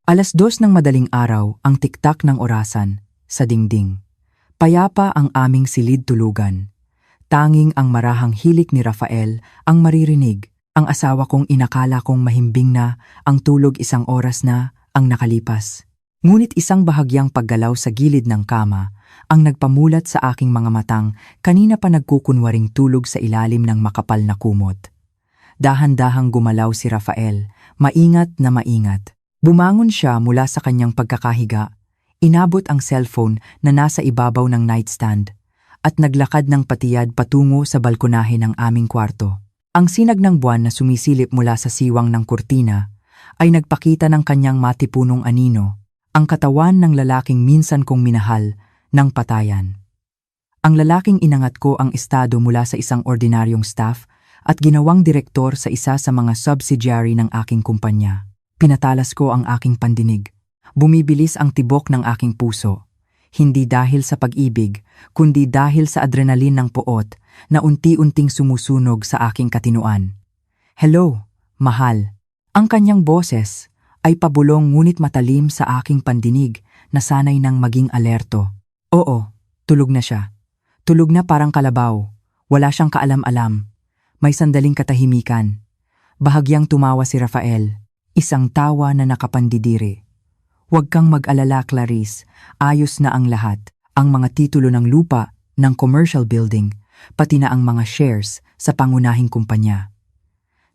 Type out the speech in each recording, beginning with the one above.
2:00 ng madaling araw ang tiktak ng orasan sa dingding. Payapa ang aming silid tulugan. Tanging ang marahang hilik ni Rafael ang maririnig. Ang asawa kong inakala kong mahimbing na, ang tulog 1 oras na ang nakalipas. Ngunit isang bahagyang paggalaw sa gilid ng kama ang nagpamulat sa aking mga matang kanina pa nagkukunwaring tulog sa ilalim ng makapal na kumot. Dahan-dahang gumalaw si Rafael, maingat na maingat. Bumangon siya mula sa kanyang pagkakahiga, inabot ang cellphone na nasa ibabaw ng nightstand, at naglakad ng patiyad patungo sa balkonahe ng aming kwarto. Ang sinag ng buwan na sumisilip mula sa siwang ng kurtina ay nagpakita ng kanyang matipunong anino, ang katawan ng lalaking minsan kong minahal ng patayan. Ang lalaking inangat ko ang estado mula sa isang ordinaryong staff at ginawang direktor sa isa sa mga subsidiary ng aking kumpanya. Pinatalas ko ang aking pandinig. Bumibilis ang tibok ng aking puso. Hindi dahil sa pag-ibig, kundi dahil sa adrenalin ng poot na unti-unting sumusunog sa aking katinuan. "Hello, mahal." Ang kanyang boses ay pabulong ngunit matalim sa aking pandinig na sanay nang maging alerto. Oo, tulog na siya. Tulog na parang kalabaw. Wala siyang kaalam-alam. May sandaling katahimikan. Bahagyang tumawa si Rafael, isang tawa na nakapandidiri. "Huwag kang mag-alala, Clarice. Ayos na ang lahat. Ang mga titulo ng lupa, ng commercial building, pati na ang mga shares sa pangunahing kumpanya.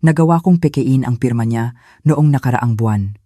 Nagawa kong pekein ang pirma niya noong nakaraang buwan.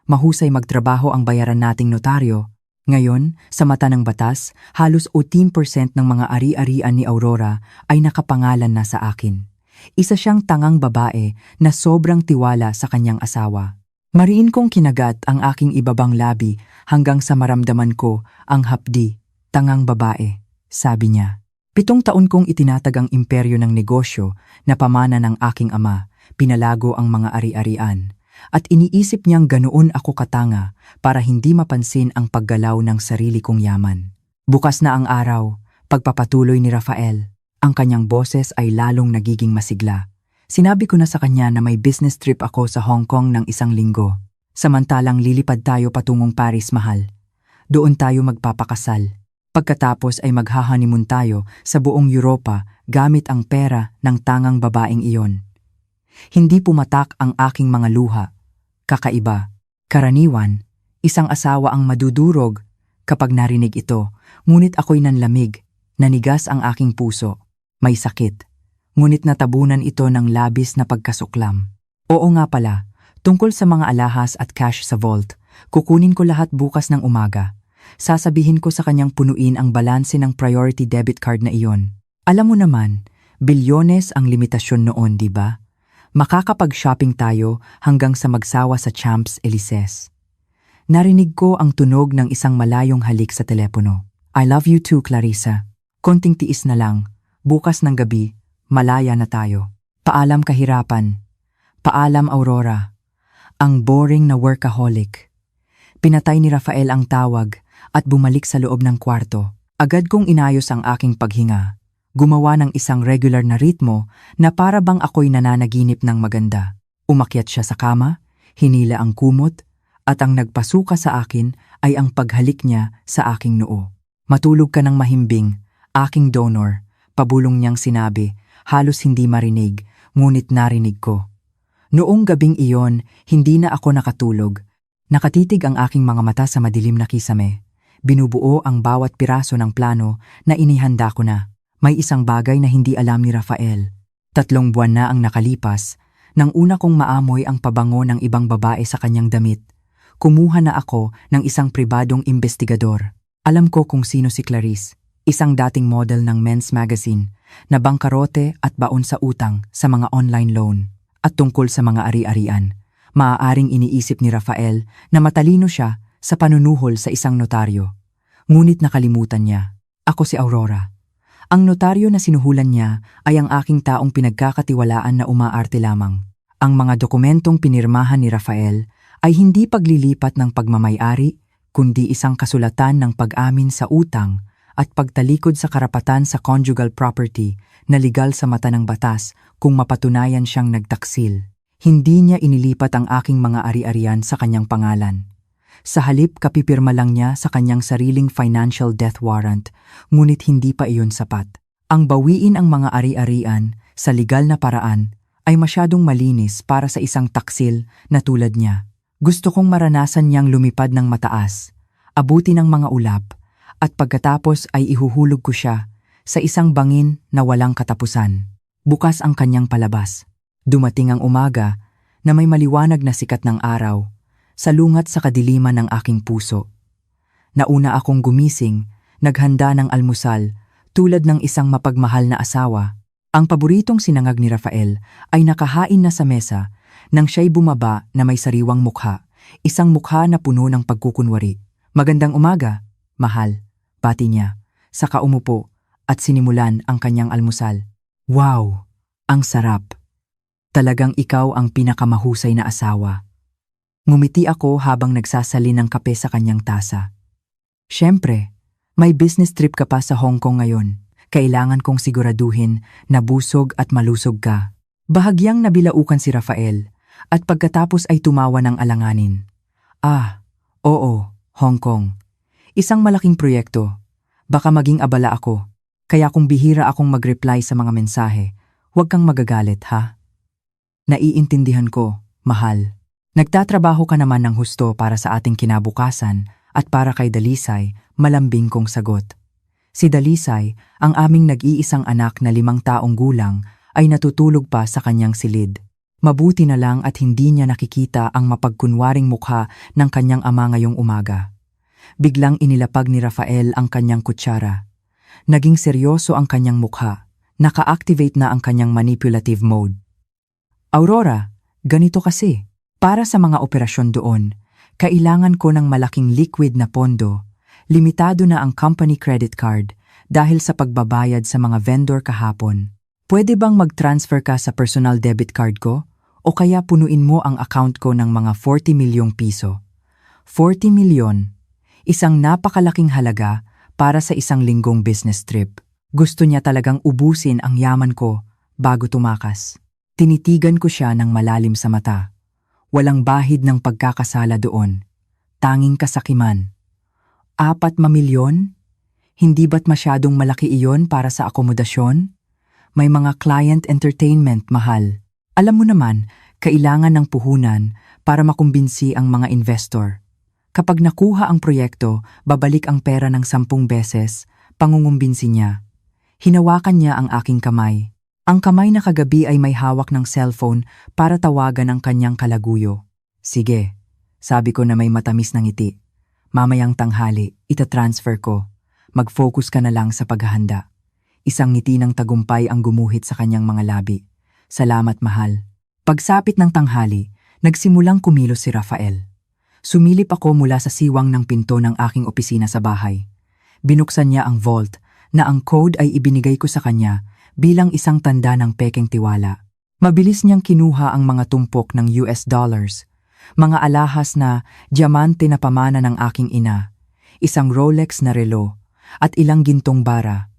Mahusay magtrabaho ang bayaran nating notaryo. Ngayon, sa mata ng batas, halos 18% ng mga ari-arian ni Aurora ay nakapangalan na sa akin. Isa siyang tangang babae na sobrang tiwala sa kanyang asawa. Mariin kong kinagat ang aking ibabang labi hanggang sa maramdaman ko ang hapdi, tangang babae," sabi niya. 7 taon kong itinatag ang imperyo ng negosyo na pamana ng aking ama, pinalago ang mga ari-arian, at iniisip niyang ganoon ako katanga para hindi mapansin ang paggalaw ng sarili kong yaman. Bukas na ang araw, pagpapatuloy ni Rafael. Ang kanyang boses ay lalong nagiging masigla. Sinabi ko na sa kanya na may business trip ako sa Hong Kong ng 1 linggo. Samantalang lilipad tayo patungong Paris, mahal. Doon tayo magpapakasal. Pagkatapos ay magha-honeymoon tayo sa buong Europa gamit ang pera ng tangang babaeng iyon. Hindi pumatak ang aking mga luha. Kakaiba. Karaniwan, isang asawa ang madudurog kapag narinig ito, ngunit ako'y nanlamig, nanigas ang aking puso. May sakit. Ngunit natabunan ito ng labis na pagkasuklam. Oo nga pala, tungkol sa mga alahas at cash sa vault, kukunin ko lahat bukas ng umaga. Sasabihin ko sa kanyang punuin ang balanse ng priority debit card na iyon. Alam mo naman, bilyones ang limitasyon noon, di ba? Makakapag-shopping tayo hanggang sa magsawa sa Champs-Élysées. Narinig ko ang tunog ng isang malayong halik sa telepono. "I love you too, Clarissa. Konting tiis na lang. Bukas ng gabi, malaya na tayo. Paalam kahirapan. Paalam Aurora." Ang boring na workaholic. Pinatay ni Rafael ang tawag at bumalik sa loob ng kwarto. Agad kong inayos ang aking paghinga. Gumawa ng isang regular na ritmo na para bang ako'y nananaginip ng maganda. Umakyat siya sa kama, hinila ang kumot, at ang nagpasuka sa akin ay ang paghalik niya sa aking noo. "Matulog ka ng mahimbing, aking donor," pabulong niyang sinabi, halos hindi marinig, ngunit narinig ko. Noong gabing iyon, hindi na ako nakatulog. Nakatitig ang aking mga mata sa madilim na kisame. Binubuo ang bawat piraso ng plano na inihanda ko na. May isang bagay na hindi alam ni Rafael. 3 buwan na ang nakalipas, nang una kong maamoy ang pabango ng ibang babae sa kanyang damit. Kumuha na ako ng isang pribadong investigador. Alam ko kung sino si Clarice, isang dating model ng men's magazine, na bangkarote at baon sa utang sa mga online loan. At tungkol sa mga ari-arian, maaaring iniisip ni Rafael na matalino siya sa panunuhol sa isang notaryo. Ngunit nakalimutan niya, ako si Aurora. Ang notaryo na sinuhulan niya ay ang aking taong pinagkakatiwalaan na umaarte lamang. Ang mga dokumentong pinirmahan ni Rafael ay hindi paglilipat ng pagmamayari, kundi isang kasulatan ng pag-amin sa utang at pagtalikod sa karapatan sa conjugal property na legal sa mata ng batas kung mapatunayan siyang nagtaksil. Hindi niya inilipat ang aking mga ari-arian sa kanyang pangalan. Sa halip kapipirma lang niya sa kanyang sariling financial death warrant, ngunit hindi pa iyon sapat. Ang bawiin ang mga ari-arian sa legal na paraan ay masyadong malinis para sa isang taksil na tulad niya. Gusto kong maranasan niyang lumipad ng mataas, abuti ng mga ulap, at pagkatapos ay ihuhulog ko siya sa isang bangin na walang katapusan. Bukas ang kanyang palabas. Dumating ang umaga na may maliwanag na sikat ng araw, salungat sa kadiliman ng aking puso. Nauna akong gumising, naghanda ng almusal, tulad ng isang mapagmahal na asawa. Ang paboritong sinangag ni Rafael ay nakahain na sa mesa nang siya'y bumaba na may sariwang mukha, isang mukha na puno ng pagkukunwari. "Magandang umaga, mahal," bati niya, saka umupo at sinimulan ang kanyang almusal. "Wow, ang sarap. Talagang ikaw ang pinakamahusay na asawa." Ngumiti ako habang nagsasalin ng kape sa kanyang tasa. "Siyempre, may business trip ka pa sa Hong Kong ngayon. Kailangan kong siguraduhin na busog at malusog ka." Bahagyang nabilaukan si Rafael at pagkatapos ay tumawa ng alanganin. "Ah, oo, Hong Kong. Isang malaking proyekto. Baka maging abala ako. Kaya kung bihira akong mag-reply sa mga mensahe, huwag kang magagalit, ha? Naiintindihan ko, mahal. Nagtatrabaho ka naman ng husto para sa ating kinabukasan at para kay Dalisay, malambing kong sagot. Si Dalisay, ang aming nag-iisang anak na 5 taong gulang, ay natutulog pa sa kanyang silid. Mabuti na lang at hindi niya nakikita ang mapagkunwaring mukha ng kanyang ama ngayong umaga. Biglang inilapag ni Rafael ang kanyang kutsara. Naging seryoso ang kanyang mukha. Naka-activate na ang kanyang manipulative mode. "Aurora, ganito kasi. Para sa mga operasyon doon, kailangan ko ng malaking liquid na pondo. Limitado na ang company credit card dahil sa pagbabayad sa mga vendor kahapon. Pwede bang mag-transfer ka sa personal debit card ko? O kaya punuin mo ang account ko ng mga 40 milyong piso. 40 milyon. Isang napakalaking halaga para sa isang linggong business trip. Gusto niya talagang ubusin ang yaman ko bago tumakas. Tinitigan ko siya ng malalim sa mata. Walang bahid ng pagkakasala doon. Tanging kasakiman. 4 milyon? Hindi ba't masyadong malaki iyon para sa akomodasyon? May mga client entertainment, mahal. Alam mo naman, kailangan ng puhunan para makumbinsi ang mga investor. Kapag nakuha ang proyekto, babalik ang pera ng 10 beses, pangungumbinsi niya. Hinawakan niya ang aking kamay. Ang kamay na kagabi ay may hawak ng cellphone para tawagan ang kanyang kalaguyo. "Sige," sabi ko na may matamis na ngiti. "Mamayang tanghali, itatransfer ko. Mag-focus ka na lang sa paghahanda." Isang ngiti ng tagumpay ang gumuhit sa kanyang mga labi. "Salamat, mahal." Pagsapit ng tanghali, nagsimulang kumilos si Rafael. Sumilip ako mula sa siwang ng pinto ng aking opisina sa bahay. Binuksan niya ang vault na ang code ay ibinigay ko sa kanya bilang isang tanda ng pekeng tiwala. Mabilis niyang kinuha ang mga tumpok ng US dollars, mga alahas na diamante na pamana ng aking ina, isang Rolex na relo, at ilang gintong bara.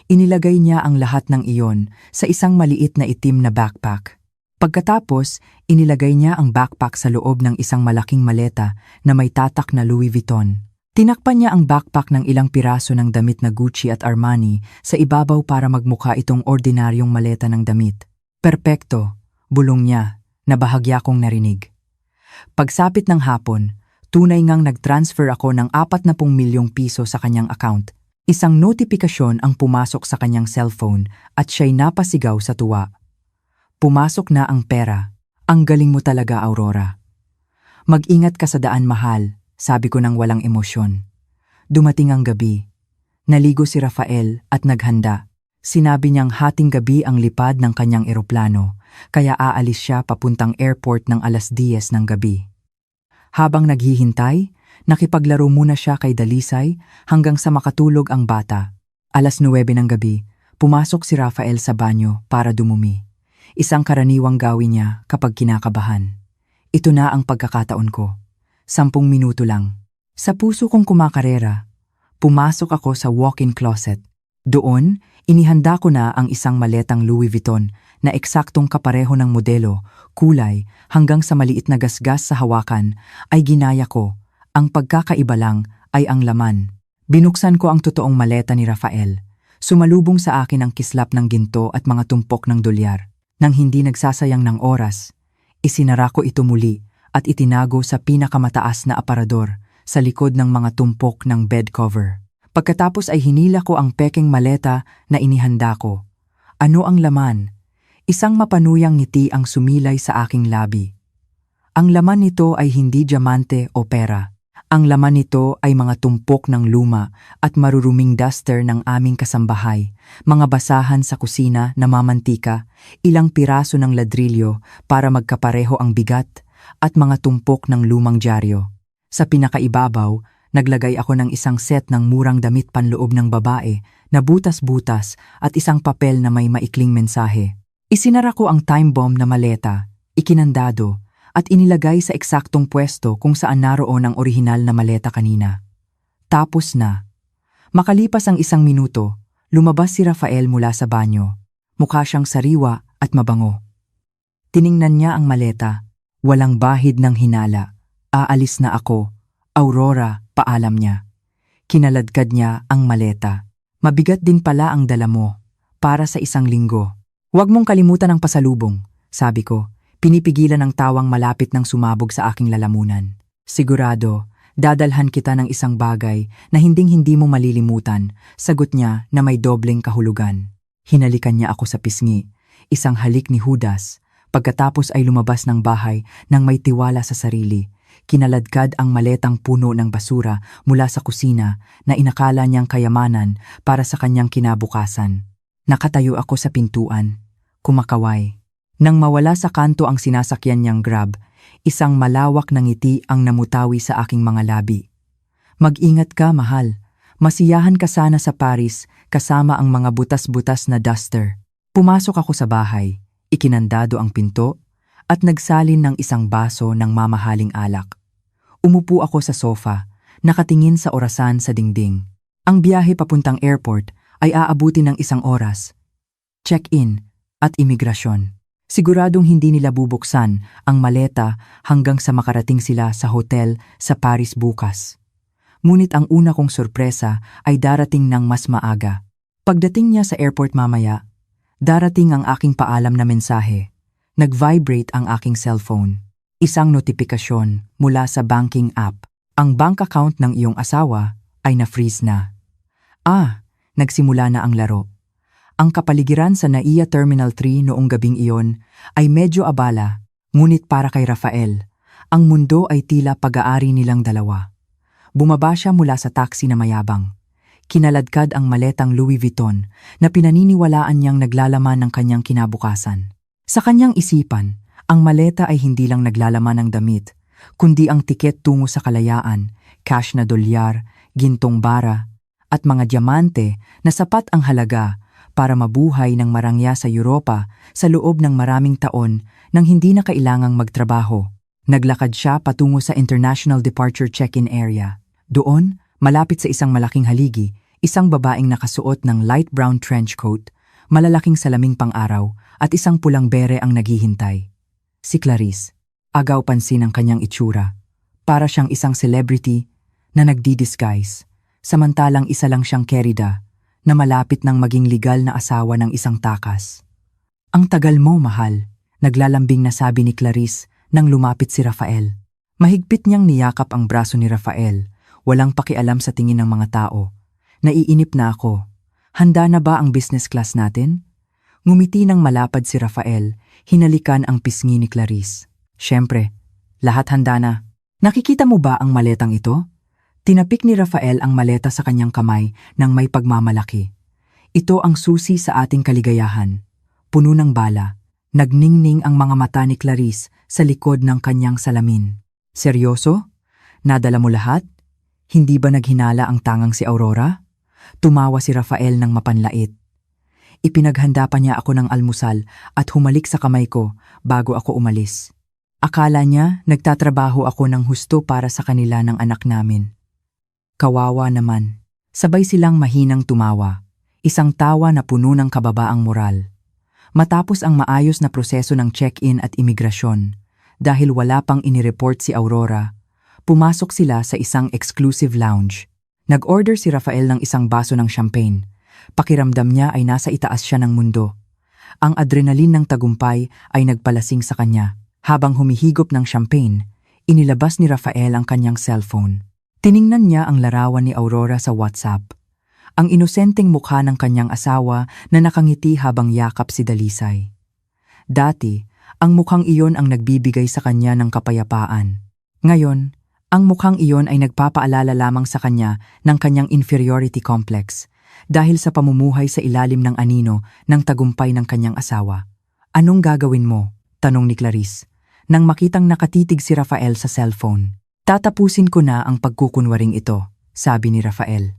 Inilagay niya ang lahat ng iyon sa isang maliit na itim na backpack. Pagkatapos, inilagay niya ang backpack sa loob ng isang malaking maleta na may tatak na Louis Vuitton. Tinakpan niya ang backpack ng ilang piraso ng damit na Gucci at Armani sa ibabaw para magmukha itong ordinaryong maleta ng damit. "Perpekto," bulong niya, na bahagya kong narinig. Pagsapit ng hapon, tunay ngang nag-transfer ako ng 40 milyong piso sa kanyang account. Isang notifikasyon ang pumasok sa kanyang cellphone at siya'y napasigaw sa tuwa. "Pumasok na ang pera. Ang galing mo talaga, Aurora." "Mag-ingat ka sa daan, mahal," sabi ko nang walang emosyon. Dumating ang gabi. Naligo si Rafael at naghanda. Sinabi niyang hating gabi ang lipad ng kanyang eroplano, kaya aalis siya papuntang airport ng 10:00 ng gabi. Habang naghihintay, nakipaglaro muna siya kay Dalisay hanggang sa makatulog ang bata. 9:00 ng gabi, pumasok si Rafael sa banyo para dumumi. Isang karaniwang gawin niya kapag kinakabahan. Ito na ang pagkakataon ko. 10 minuto lang. Sa puso kong kumakarera, pumasok ako sa walk-in closet. Doon, inihanda ko na ang isang maletang Louis Vuitton na eksaktong kapareho ng modelo, kulay, hanggang sa maliit na gasgas sa hawakan ay ginaya ko Ang pagkakaiba lang ay ang laman. Binuksan ko ang totoong maleta ni Rafael. Sumalubong sa akin ang kislap ng ginto at mga tumpok ng dolyar. Nang hindi nagsasayang ng oras, isinara ko ito muli at itinago sa pinakamataas na aparador sa likod ng mga tumpok ng bed cover. Pagkatapos ay hinila ko ang pekeng maleta na inihanda ko. Ano ang laman? Isang mapanuyang ngiti ang sumilay sa aking labi. Ang laman nito ay hindi diamante o pera. Ang laman nito ay mga tumpok ng luma at maruruming duster ng aming kasambahay, mga basahan sa kusina na mamantika, ilang piraso ng ladrilyo para magkapareho ang bigat, at mga tumpok ng lumang dyaryo. Sa pinakaibabaw, naglagay ako ng isang set ng murang damit panloob ng babae na butas-butas at isang papel na may maikling mensahe. Isinara ko ang time bomb na maleta, ikinandado, at inilagay sa eksaktong pwesto kung saan naroon ang orihinal na maleta kanina. Tapos na. Makalipas ang 1 minuto, lumabas si Rafael mula sa banyo. Mukha siyang sariwa at mabango. Tiningnan niya ang maleta. Walang bahid ng hinala. Aalis na ako. Aurora, paalam niya. Kinaladkad niya ang maleta. Mabigat din pala ang dala mo. Para sa 1 linggo. Huwag mong kalimutan ang pasalubong, sabi ko. Pinipigilan ang tawang malapit ng sumabog sa aking lalamunan. Sigurado, dadalhan kita ng isang bagay na hinding-hindi mo malilimutan, sagot niya na may dobleng kahulugan. Hinalikan niya ako sa pisngi, isang halik ni Judas. Pagkatapos ay lumabas ng bahay nang may tiwala sa sarili. Kinaladkad ang maletang puno ng basura mula sa kusina na inakala niyang kayamanan para sa kanyang kinabukasan. Nakatayo ako sa pintuan, kumakaway. Nang mawala sa kanto ang sinasakyan niyang Grab, isang malawak na ngiti ang namutawi sa aking mga labi. Mag-ingat ka, mahal. Masiyahan ka sana sa Paris kasama ang mga butas-butas na duster. Pumasok ako sa bahay, ikinandado ang pinto, at nagsalin ng isang baso ng mamahaling alak. Umupo ako sa sofa, nakatingin sa orasan sa dingding. Ang biyahe papuntang airport ay aabuti ng 1 oras. Check-in at imigrasyon. Siguradong hindi nila bubuksan ang maleta hanggang sa makarating sila sa hotel sa Paris bukas. Ngunit ang una kong sorpresa ay darating ng mas maaga. Pagdating niya sa airport mamaya, darating ang aking paalam na mensahe. Nag-vibrate ang aking cellphone. Isang notifikasyon mula sa banking app. Ang bank account ng iyong asawa ay na-freeze na. Nagsimula na ang laro. Ang kapaligiran sa NAIA Terminal 3 noong gabing iyon ay medyo abala, ngunit para kay Rafael, ang mundo ay tila pag-aari nilang dalawa. Bumaba siya mula sa taxi na mayabang. Kinaladkad ang maletang Louis Vuitton na pinaniniwalaan niyang naglalaman ng kanyang kinabukasan. Sa kanyang isipan, ang maleta ay hindi lang naglalaman ng damit, kundi ang tiket tungo sa kalayaan, cash na dolyar, gintong bara, at mga diamante na sapat ang halaga para mabuhay ng marangya sa Europa sa loob ng maraming taon nang hindi na kailangang magtrabaho. Naglakad siya patungo sa International Departure Check-in Area. Doon, malapit sa isang malaking haligi, isang babaeng nakasuot ng light brown trench coat, malalaking salaming pang-araw at isang pulang bere ang naghihintay. Si Clarice. Agaw pansin ang kanyang itsura. Para siyang isang celebrity na nagdi-disguise, samantalang isa lang siyang kerida na malapit ng maging legal na asawa ng isang takas. Ang tagal mo, mahal, naglalambing na sabi ni Clarice nang lumapit si Rafael. Mahigpit niyang niyakap ang braso ni Rafael, walang pakialam sa tingin ng mga tao. Naiinip na ako. Handa na ba ang business class natin? Ngumiti ng malapad si Rafael, hinalikan ang pisngi ni Clarice. Siyempre, lahat handa na. Nakikita mo ba ang maletang ito? Tinapik ni Rafael ang maleta sa kanyang kamay nang may pagmamalaki. Ito ang susi sa ating kaligayahan. Puno ng bala. Nagningning ang mga mata ni Clarice sa likod ng kanyang salamin. Seryoso? Nadala mo lahat? Hindi ba naghinala ang tangang si Aurora? Tumawa si Rafael ng mapanlait. Ipinaghanda pa niya ako ng almusal at humalik sa kamay ko bago ako umalis. Akala niya nagtatrabaho ako ng husto para sa kanila ng anak namin. Kawawa naman. Sabay silang mahinang tumawa. Isang tawa na puno ng kababaang moral. Matapos ang maayos na proseso ng check-in at imigrasyon, dahil wala pang inireport si Aurora, Pumasok sila sa isang exclusive lounge. Nag-order si Rafael ng isang baso ng champagne. Pakiramdam niya ay nasa itaas siya ng mundo. Ang adrenalin ng tagumpay ay nagpalasing sa kanya. Habang humihigop ng champagne, inilabas ni Rafael ang kanyang cellphone. Tiningnan niya ang larawan ni Aurora sa WhatsApp. Ang inosenteng mukha ng kanyang asawa na nakangiti habang yakap si Dalisay. Dati, ang mukhang iyon ang nagbibigay sa kanya ng kapayapaan. Ngayon, ang mukhang iyon ay nagpapaalala lamang sa kanya ng kanyang inferiority complex dahil sa pamumuhay sa ilalim ng anino ng tagumpay ng kanyang asawa. Anong gagawin mo? Tanong ni Clarice. Nang makitang nakatitig si Rafael sa cellphone. Tatapusin ko na ang pagkukunwaring ito, sabi ni Rafael.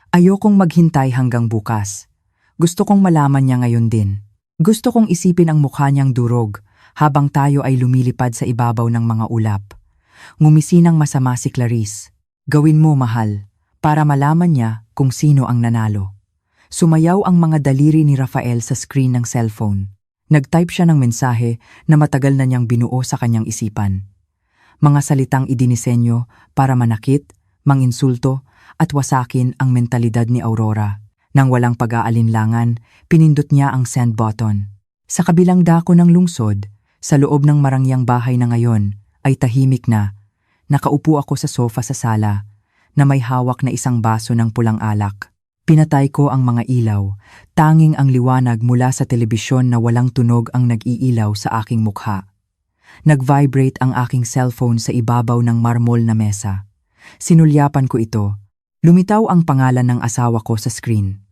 Ayokong maghintay hanggang bukas. Gusto kong malaman niya ngayon din. Gusto kong isipin ang mukha niyang durog habang tayo ay lumilipad sa ibabaw ng mga ulap. Ngumisi ng masama si Clarice. Gawin mo, mahal, para malaman niya kung sino ang nanalo. Sumayaw ang mga daliri ni Rafael sa screen ng cellphone. Nag-type siya ng mensahe na matagal na niyang binuo sa kanyang isipan. Mga salitang idinisenyo para manakit, manginsulto at wasakin ang mentalidad ni Aurora. Nang walang pag-aalinlangan, pinindot niya ang send button. Sa kabilang dako ng lungsod, sa loob ng marangyang bahay na ngayon, ay tahimik na. Nakaupo ako sa sofa sa sala na may hawak na isang baso ng pulang alak. Pinatay ko ang mga ilaw, tanging ang liwanag mula sa telebisyon na walang tunog ang nag-iilaw sa aking mukha. Nag-vibrate ang aking cellphone sa ibabaw ng marmol na mesa. Sinulyapan ko ito. Lumitaw ang pangalan ng asawa ko sa screen.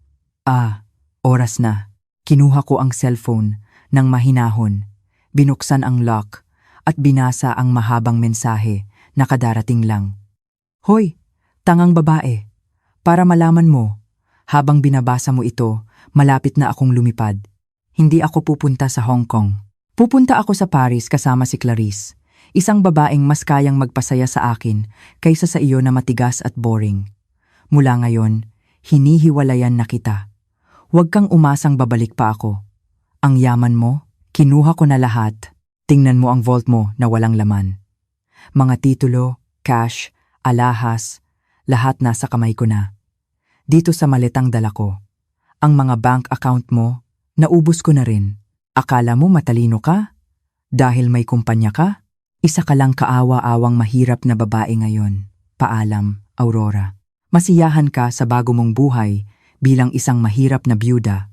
Oras na. Kinuha ko ang cellphone ng mahinahon. Binuksan ang lock at binasa ang mahabang mensahe na kadarating lang. Hoy, tangang babae, para malaman mo, habang binabasa mo ito, malapit na akong lumipad. Hindi ako pupunta sa Hong Kong. Pupunta ako sa Paris kasama si Clarice, isang babaeng mas kayang magpasaya sa akin kaysa sa iyo na matigas at boring. Mula ngayon, hinihiwalayan na kita. Huwag kang umasang babalik pa ako. Ang yaman mo, kinuha ko na lahat. Tingnan mo ang vault mo na walang laman. Mga titulo, cash, alahas, lahat nasa kamay ko na. Dito sa maletang dala ko. Ang mga bank account mo, naubos ko na rin. Akala mo matalino ka? Dahil may kumpanya ka? Isa ka lang kaawa-awang mahirap na babae ngayon. Paalam, Aurora. Masiyahan ka sa bago mong buhay bilang isang mahirap na byuda.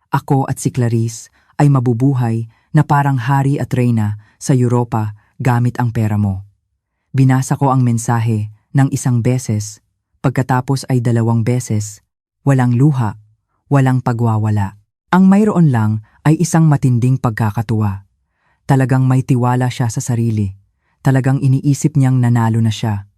Ako at si Clarice ay mabubuhay na parang hari at reyna sa Europa gamit ang pera mo. Binasa ko ang mensahe ng isang beses, pagkatapos ay 2 beses, walang luha, walang pagwawala. Ang mayroon lang ay isang matinding pagkakatuwa. Talagang may tiwala siya sa sarili. Talagang iniisip niyang nanalo na siya.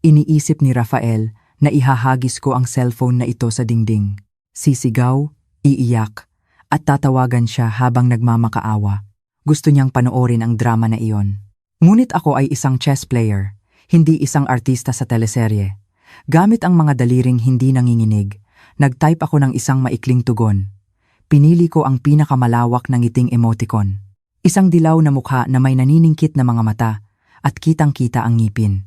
Iniisip ni Rafael na ihahagis ko ang cellphone na ito sa dingding. Sisigaw, iiyak, at tatawagan siya habang nagmamakaawa. Gusto niyang panoorin ang drama na iyon. Ngunit ako ay isang chess player, hindi isang artista sa teleserye. Gamit ang mga daliring hindi nanginginig, nag-type ako ng isang maikling tugon. Pinili ko ang pinakamalawak na ngiting emoticon. Isang dilaw na mukha na may naniningkit na mga mata at kitang-kita ang ngipin.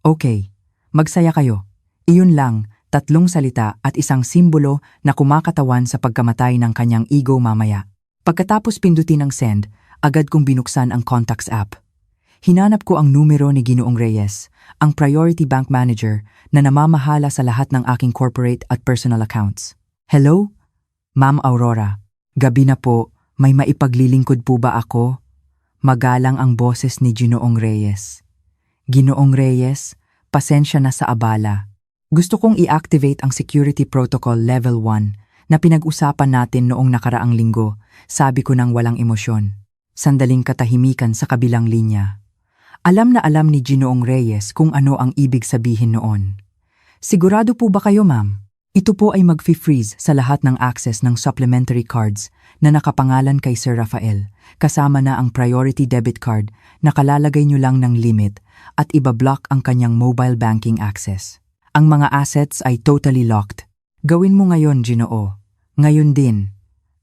Okay, magsaya kayo. Iyon lang, 3 salita at isang simbolo na kumakatawan sa pagkamatay ng kanyang ego mamaya. Pagkatapos pindutin ang send, agad kong binuksan ang contacts app. Hinanap ko ang numero ni Ginoong Reyes, ang priority bank manager na namamahala sa lahat ng aking corporate at personal accounts. Hello? Ma'am Aurora, gabi na po, may maipaglilingkod po ba ako? Magalang ang boses ni Ginoong Reyes. Ginoong Reyes, pasensya na sa abala. Gusto kong i-activate ang Security Protocol Level 1 na pinag-usapan natin noong nakaraang linggo, sabi ko nang walang emosyon. Sandaling katahimikan sa kabilang linya. Alam na alam ni Ginoong Reyes kung ano ang ibig sabihin noon. Sigurado po ba kayo, ma'am? Ito po ay mag-freeze sa lahat ng access ng supplementary cards na nakapangalan kay Sir Rafael, kasama na ang priority debit card na kalalagay nyo lang ng limit at ibablock ang kanyang mobile banking access. Ang mga assets ay totally locked. Gawin mo ngayon, Ginoo. Ngayon din.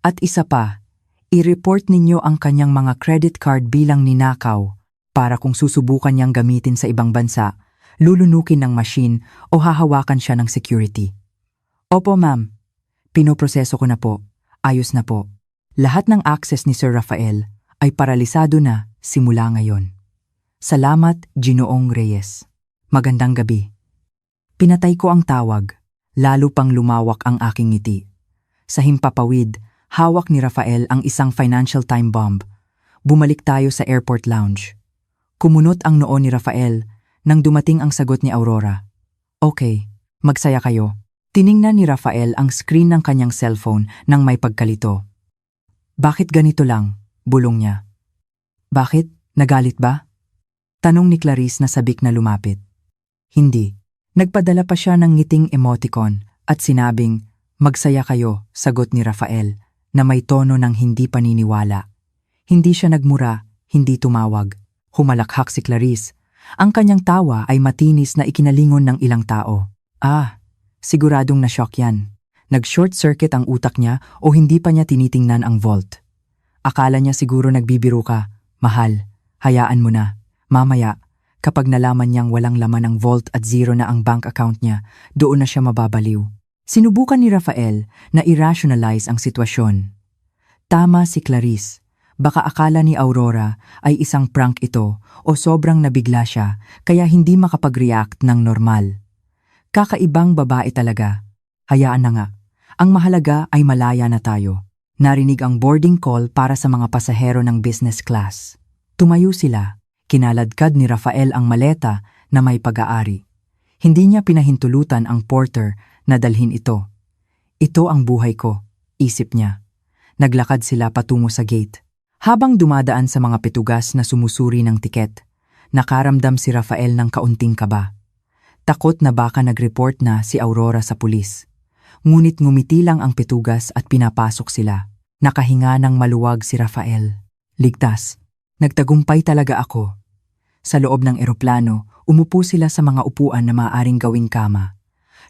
At isa pa, i-report ninyo ang kanyang mga credit card bilang ninakaw para kung susubukan niyang gamitin sa ibang bansa, lulunukin ng machine o hahawakan siya ng security. Opo ma'am, pinoproseso ko na po, ayos na po. Lahat ng access ni Sir Rafael ay paralisado na simula ngayon. Salamat, Ginoong Reyes. Magandang gabi. Pinatay ko ang tawag, lalo pang lumawak ang aking ngiti. Sa himpapawid, hawak ni Rafael ang isang financial time bomb. Bumalik tayo sa airport lounge. Kumunot ang noo ni Rafael nang dumating ang sagot ni Aurora. Okay, magsaya kayo. Tiningnan ni Rafael ang screen ng kanyang cellphone nang may pagkalito. Bakit ganito lang? Bulong niya. Bakit? Nagalit ba? Tanong ni Clarice na sabik na lumapit. Hindi. Nagpadala pa siya ng ngiting emoticon at sinabing, magsaya kayo, sagot ni Rafael, na may tono ng hindi paniniwala. Hindi siya nagmura, hindi tumawag. Humalakhak si Clarice. Ang kanyang tawa ay matinis na ikinalingon ng ilang tao. Siguradong na-shock yan. Nag-short circuit ang utak niya o hindi pa niya tinitingnan ang vault. Akala niya siguro nagbibiro ka. Mahal, hayaan mo na. Mamaya, kapag nalaman niyang walang laman ang vault at zero na ang bank account niya, doon na siya mababaliw. Sinubukan ni Rafael na i-rationalize ang sitwasyon. Tama si Clarice. Baka akala ni Aurora ay isang prank ito o sobrang nabigla siya kaya hindi makapag-react ng normal. Kakaibang babae talaga. Hayaan na nga. Ang mahalaga ay malaya na tayo. Narinig ang boarding call para sa mga pasahero ng business class. Tumayo sila. Kinaladkad ni Rafael ang maleta na may pag-aari. Hindi niya pinahintulutan ang porter na dalhin ito. Ito ang buhay ko, isip niya. Naglakad sila patungo sa gate. Habang dumadaan sa mga petugas na sumusuri ng tiket, nakaramdam si Rafael ng kaunting kaba. Takot na baka nag-report na si Aurora sa pulis. Ngunit ngumiti lang ang petugas at pinapasok sila. Nakahinga ng maluwag si Rafael. Ligtas. Nagtagumpay talaga ako. Sa loob ng eroplano, umupo sila sa mga upuan na maaaring gawing kama.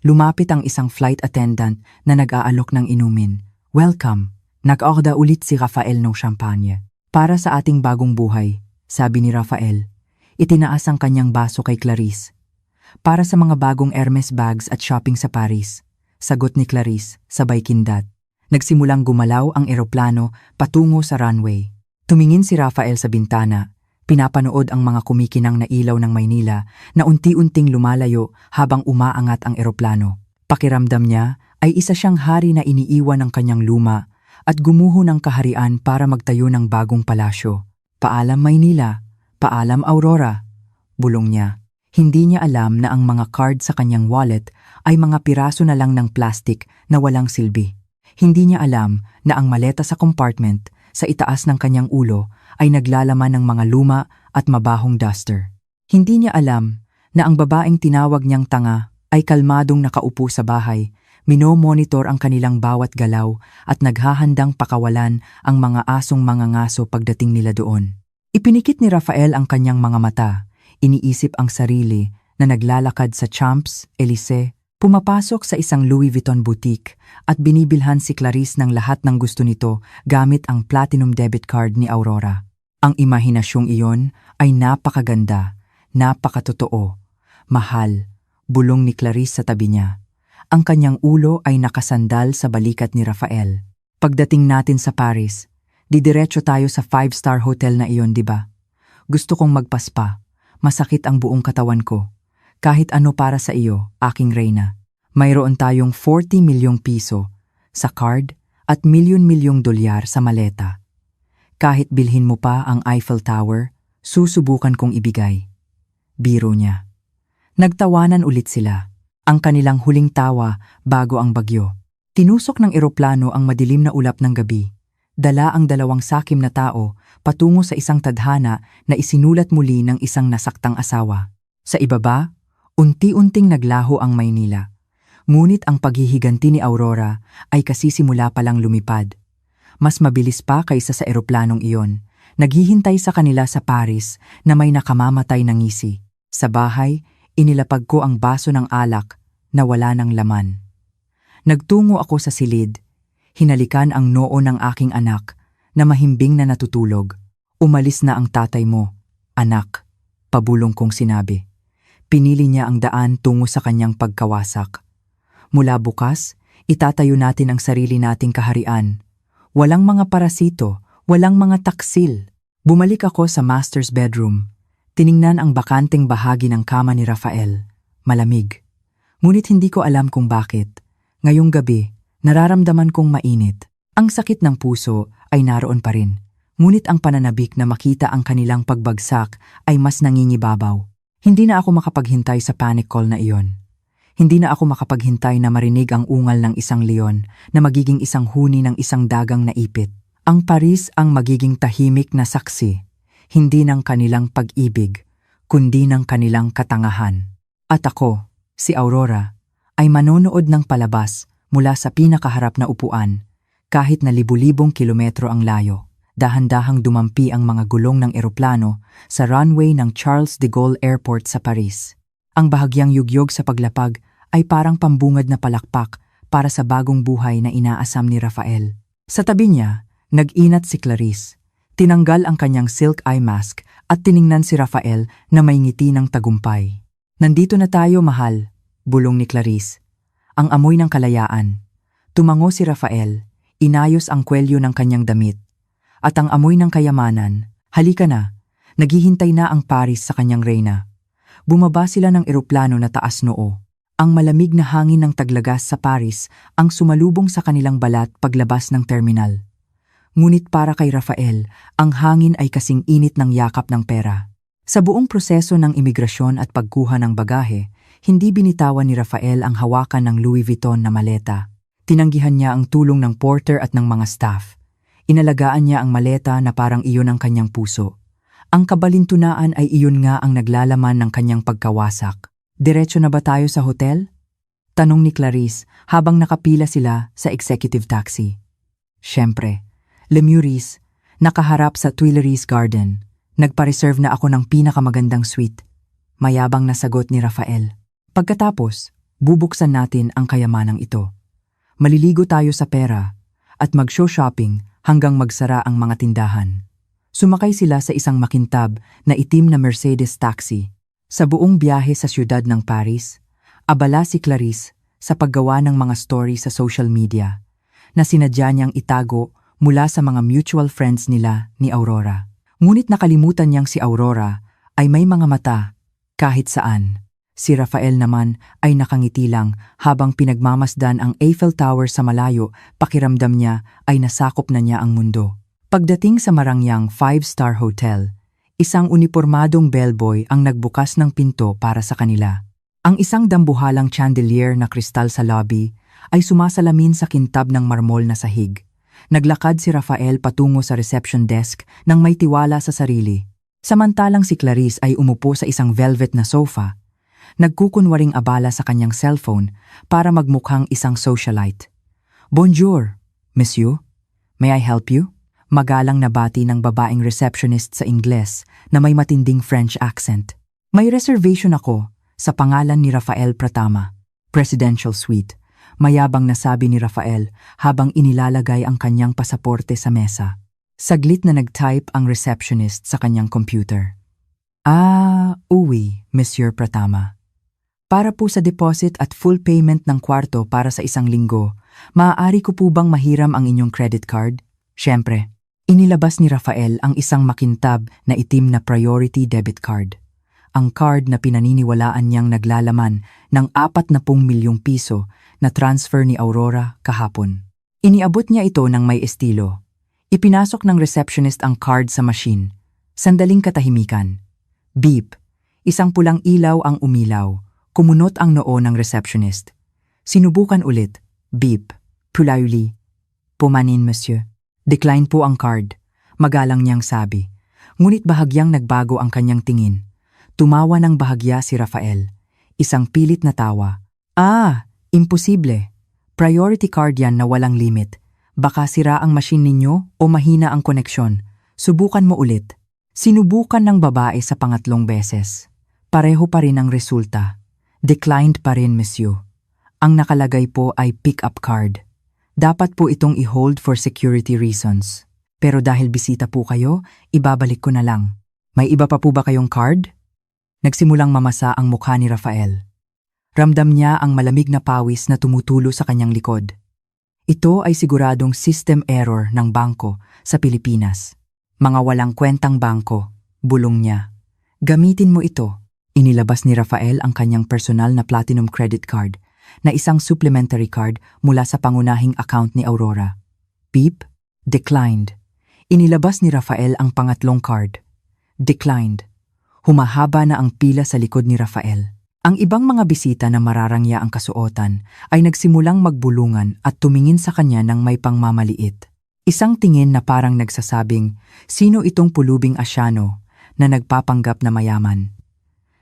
Lumapit ang isang flight attendant na nag-aalok ng inumin. Welcome. Nag-order ulit si Rafael ng champagne. Para sa ating bagong buhay, sabi ni Rafael. Itinaas ang kanyang baso kay Clarice. Para sa mga bagong Hermes bags at shopping sa Paris, sagot ni Clarice, sabay kindat. Nagsimulang gumalaw ang eroplano patungo sa runway. Tumingin si Rafael sa bintana, pinapanood ang mga kumikinang na ilaw ng Maynila na unti-unting lumalayo habang umaangat ang eroplano. Pakiramdam niya ay isa siyang hari na iniiwan ng kanyang luma at gumuho ng kaharian para magtayo ng bagong palasyo. Paalam Maynila, paalam Aurora, bulong niya. Hindi niya alam na ang mga card sa kanyang wallet ay mga piraso na lang ng plastic na walang silbi. Hindi niya alam na ang maleta sa compartment sa itaas ng kanyang ulo ay naglalaman ng mga luma at mabahong duster. Hindi niya alam na ang babaeng tinawag niyang tanga ay kalmadong nakaupo sa bahay, minomonitor ang kanilang bawat galaw at naghahandang pakawalan ang mga asong mangangaso pagdating nila doon. Ipinikit ni Rafael ang kanyang mga mata, iniisip ang sarili na naglalakad sa Champs-Élysées, pumapasok sa isang Louis Vuitton boutique at binibilhan si Clarice ng lahat ng gusto nito gamit ang platinum debit card ni Aurora. Ang imahinasyong iyon ay napakaganda, napakatotoo, mahal, bulong ni Clarice sa tabi niya. Ang kanyang ulo ay nakasandal sa balikat ni Rafael. Pagdating natin sa Paris, didiretso tayo sa 5-star hotel na iyon, di ba? Gusto kong magpaspa, masakit ang buong katawan ko. Kahit ano para sa iyo, aking reyna. Mayroon tayong 40 milyong piso sa card at milyon-milyong dolyar sa maleta. Kahit bilhin mo pa ang Eiffel Tower, susubukan kong ibigay. Biro niya. Nagtawanan ulit sila. Ang kanilang huling tawa bago ang bagyo. Tinusok ng eroplano ang madilim na ulap ng gabi. Dala ang 2 sakim na tao patungo sa isang tadhana na isinulat muli ng isang nasaktang asawa. Sa ibaba, unti-unting naglaho ang Maynila. Ngunit ang paghihiganti ni Aurora ay kasisimula palang lumipad. Mas mabilis pa kaysa sa eroplanong iyon. Naghihintay sa kanila sa Paris na may nakamamatay na ngisi. Sa bahay, inilapag ko ang baso ng alak na wala ng laman. Nagtungo ako sa silid. Hinalikan ang noo ng aking anak na mahimbing na natutulog. Umalis na ang tatay mo, anak, pabulong kong sinabi. Pinili niya ang daan tungo sa kanyang pagkawasak. Mula bukas, itatayo natin ang sarili nating kaharian. Walang mga parasito, walang mga taksil. Bumalik ako sa master's bedroom. Tiningnan ang bakanteng bahagi ng kama ni Rafael. Malamig. Ngunit hindi ko alam kung bakit. Ngayong gabi, nararamdaman kong mainit. Ang sakit ng puso ay naroon pa rin. Ngunit ang pananabik na makita ang kanilang pagbagsak ay mas nangingibabaw. Hindi na ako makapaghintay sa panic call na iyon. Hindi na ako makapaghintay na marinig ang ungal ng isang leon na magiging isang huni ng isang dagang naipit. Ang Paris ang magiging tahimik na saksi, hindi ng kanilang pag-ibig, kundi ng kanilang katangahan. At ako, si Aurora, ay manonood ng palabas mula sa pinakaharap na upuan, kahit na libu-libong kilometro ang layo. Dahan-dahang dumampi ang mga gulong ng eroplano sa runway ng Charles de Gaulle Airport sa Paris. Ang bahagyang yugyog sa paglapag ay parang pambungad na palakpak para sa bagong buhay na inaasam ni Rafael. Sa tabi niya, nag-inat si Clarice. Tinanggal ang kanyang silk eye mask at tiningnan si Rafael na may ngiti ng tagumpay. "Nandito na tayo, mahal," bulong ni Clarice. Ang amoy ng kalayaan. Tumango si Rafael, inayos ang kwelyo ng kanyang damit. At ang amoy ng kayamanan. "Halika na." Naghihintay na ang Paris sa kanyang reyna. Bumaba sila ng eroplano na taas noo. Ang malamig na hangin ng taglagas sa Paris ang sumalubong sa kanilang balat paglabas ng terminal. Ngunit para kay Rafael, ang hangin ay kasing init ng yakap ng pera. Sa buong proseso ng imigrasyon at pagkuha ng bagahe, hindi binitawan ni Rafael ang hawakan ng Louis Vuitton na maleta. Tinanggihan niya ang tulong ng porter at ng mga staff. Inalagaan niya ang maleta na parang iyon ang kanyang puso. Ang kabalintunaan ay iyon nga ang naglalaman ng kanyang pagkawasak. "Diretso na ba tayo sa hotel?" tanong ni Clarice habang nakapila sila sa executive taxi. "Siyempre, Lemuris, nakaharap sa Tuileries Garden. Nagpa-reserve na ako ng pinakamagandang suite." Mayabang na sagot ni Rafael. "Pagkatapos, bubuksan natin ang kayamanang ito. Maliligo tayo sa pera at mag-shopping hanggang magsara ang mga tindahan." Sumakay sila sa isang makintab na itim na Mercedes taxi. Sa buong biyahe sa siyudad ng Paris, abala si Clarice sa paggawa ng mga story sa social media na sinadya niyang itago mula sa mga mutual friends nila ni Aurora. Ngunit nakalimutan niyang si Aurora ay may mga mata kahit saan. Si Rafael naman ay nakangiti lang habang pinagmamasdan ang Eiffel Tower sa malayo, pakiramdam niya ay nasakop na niya ang mundo. Pagdating sa marangyang 5-star hotel, isang unipormadong bellboy ang nagbukas ng pinto para sa kanila. Ang isang dambuhalang chandelier na kristal sa lobby ay sumasalamin sa kintab ng marmol na sahig. Naglakad si Rafael patungo sa reception desk nang may tiwala sa sarili. Samantalang si Clarice ay umupo sa isang velvet na sofa, nagkukunwaring abala sa kanyang cellphone para magmukhang isang socialite. "Bonjour, monsieur. May I help you?" Magalang na bati ng babaeng receptionist sa Ingles na may matinding French accent. "May reservation ako sa pangalan ni Rafael Pratama, Presidential Suite." Mayabang na sabi ni Rafael habang inilalagay ang kanyang pasaporte sa mesa. Saglit na nag-type ang receptionist sa kanyang computer. "Oui, Monsieur Pratama. Para po sa deposit at full payment ng kwarto para sa isang linggo, maaari ko po bang mahiram ang inyong credit card?" Siyempre, inilabas ni Rafael ang isang makintab na itim na priority debit card. Ang card na pinaniniwalaan niyang naglalaman ng 40 milyong piso na transfer ni Aurora kahapon. Iniabot niya ito ng may estilo. Ipinasok ng receptionist ang card sa machine. Sandaling katahimikan. Beep. Isang pulang ilaw ang umilaw. Kumunot ang noo ng receptionist. Sinubukan ulit. Beep. Pulauli. "Pumanin, monsieur." "Decline po ang card." Magalang niyang sabi. Ngunit bahagyang nagbago ang kanyang tingin. Tumawa ng bahagya si Rafael. Isang pilit na tawa. Imposible. Priority card yan na walang limit. Baka sira ang machine ninyo o mahina ang koneksyon. Subukan mo ulit." Sinubukan ng babae sa pangatlong beses. Pareho pa rin ang resulta. Declined pa rin, monsieur. Ang nakalagay po ay pick-up card. Dapat po itong i-hold for security reasons. Pero dahil bisita po kayo, ibabalik ko na lang. May iba pa po ba kayong card? Nagsimulang mamasa ang mukha ni Rafael. Ramdam niya ang malamig na pawis na tumutulo sa kanyang likod. Ito ay siguradong system error ng bangko sa Pilipinas. Mga walang kwentang bangko, bulong niya. Gamitin mo ito. Inilabas ni Rafael ang kanyang personal na platinum credit card na isang supplementary card mula sa pangunahing account ni Aurora. Beep, declined. Inilabas ni Rafael ang pangatlong card. Declined. Humahaba na ang pila sa likod ni Rafael. Ang ibang mga bisita na mararangya ang kasuotan ay nagsimulang magbulungan at tumingin sa kanya ng may pangmamaliit. Isang tingin na parang nagsasabing, sino itong pulubing Asyano na nagpapanggap na mayaman?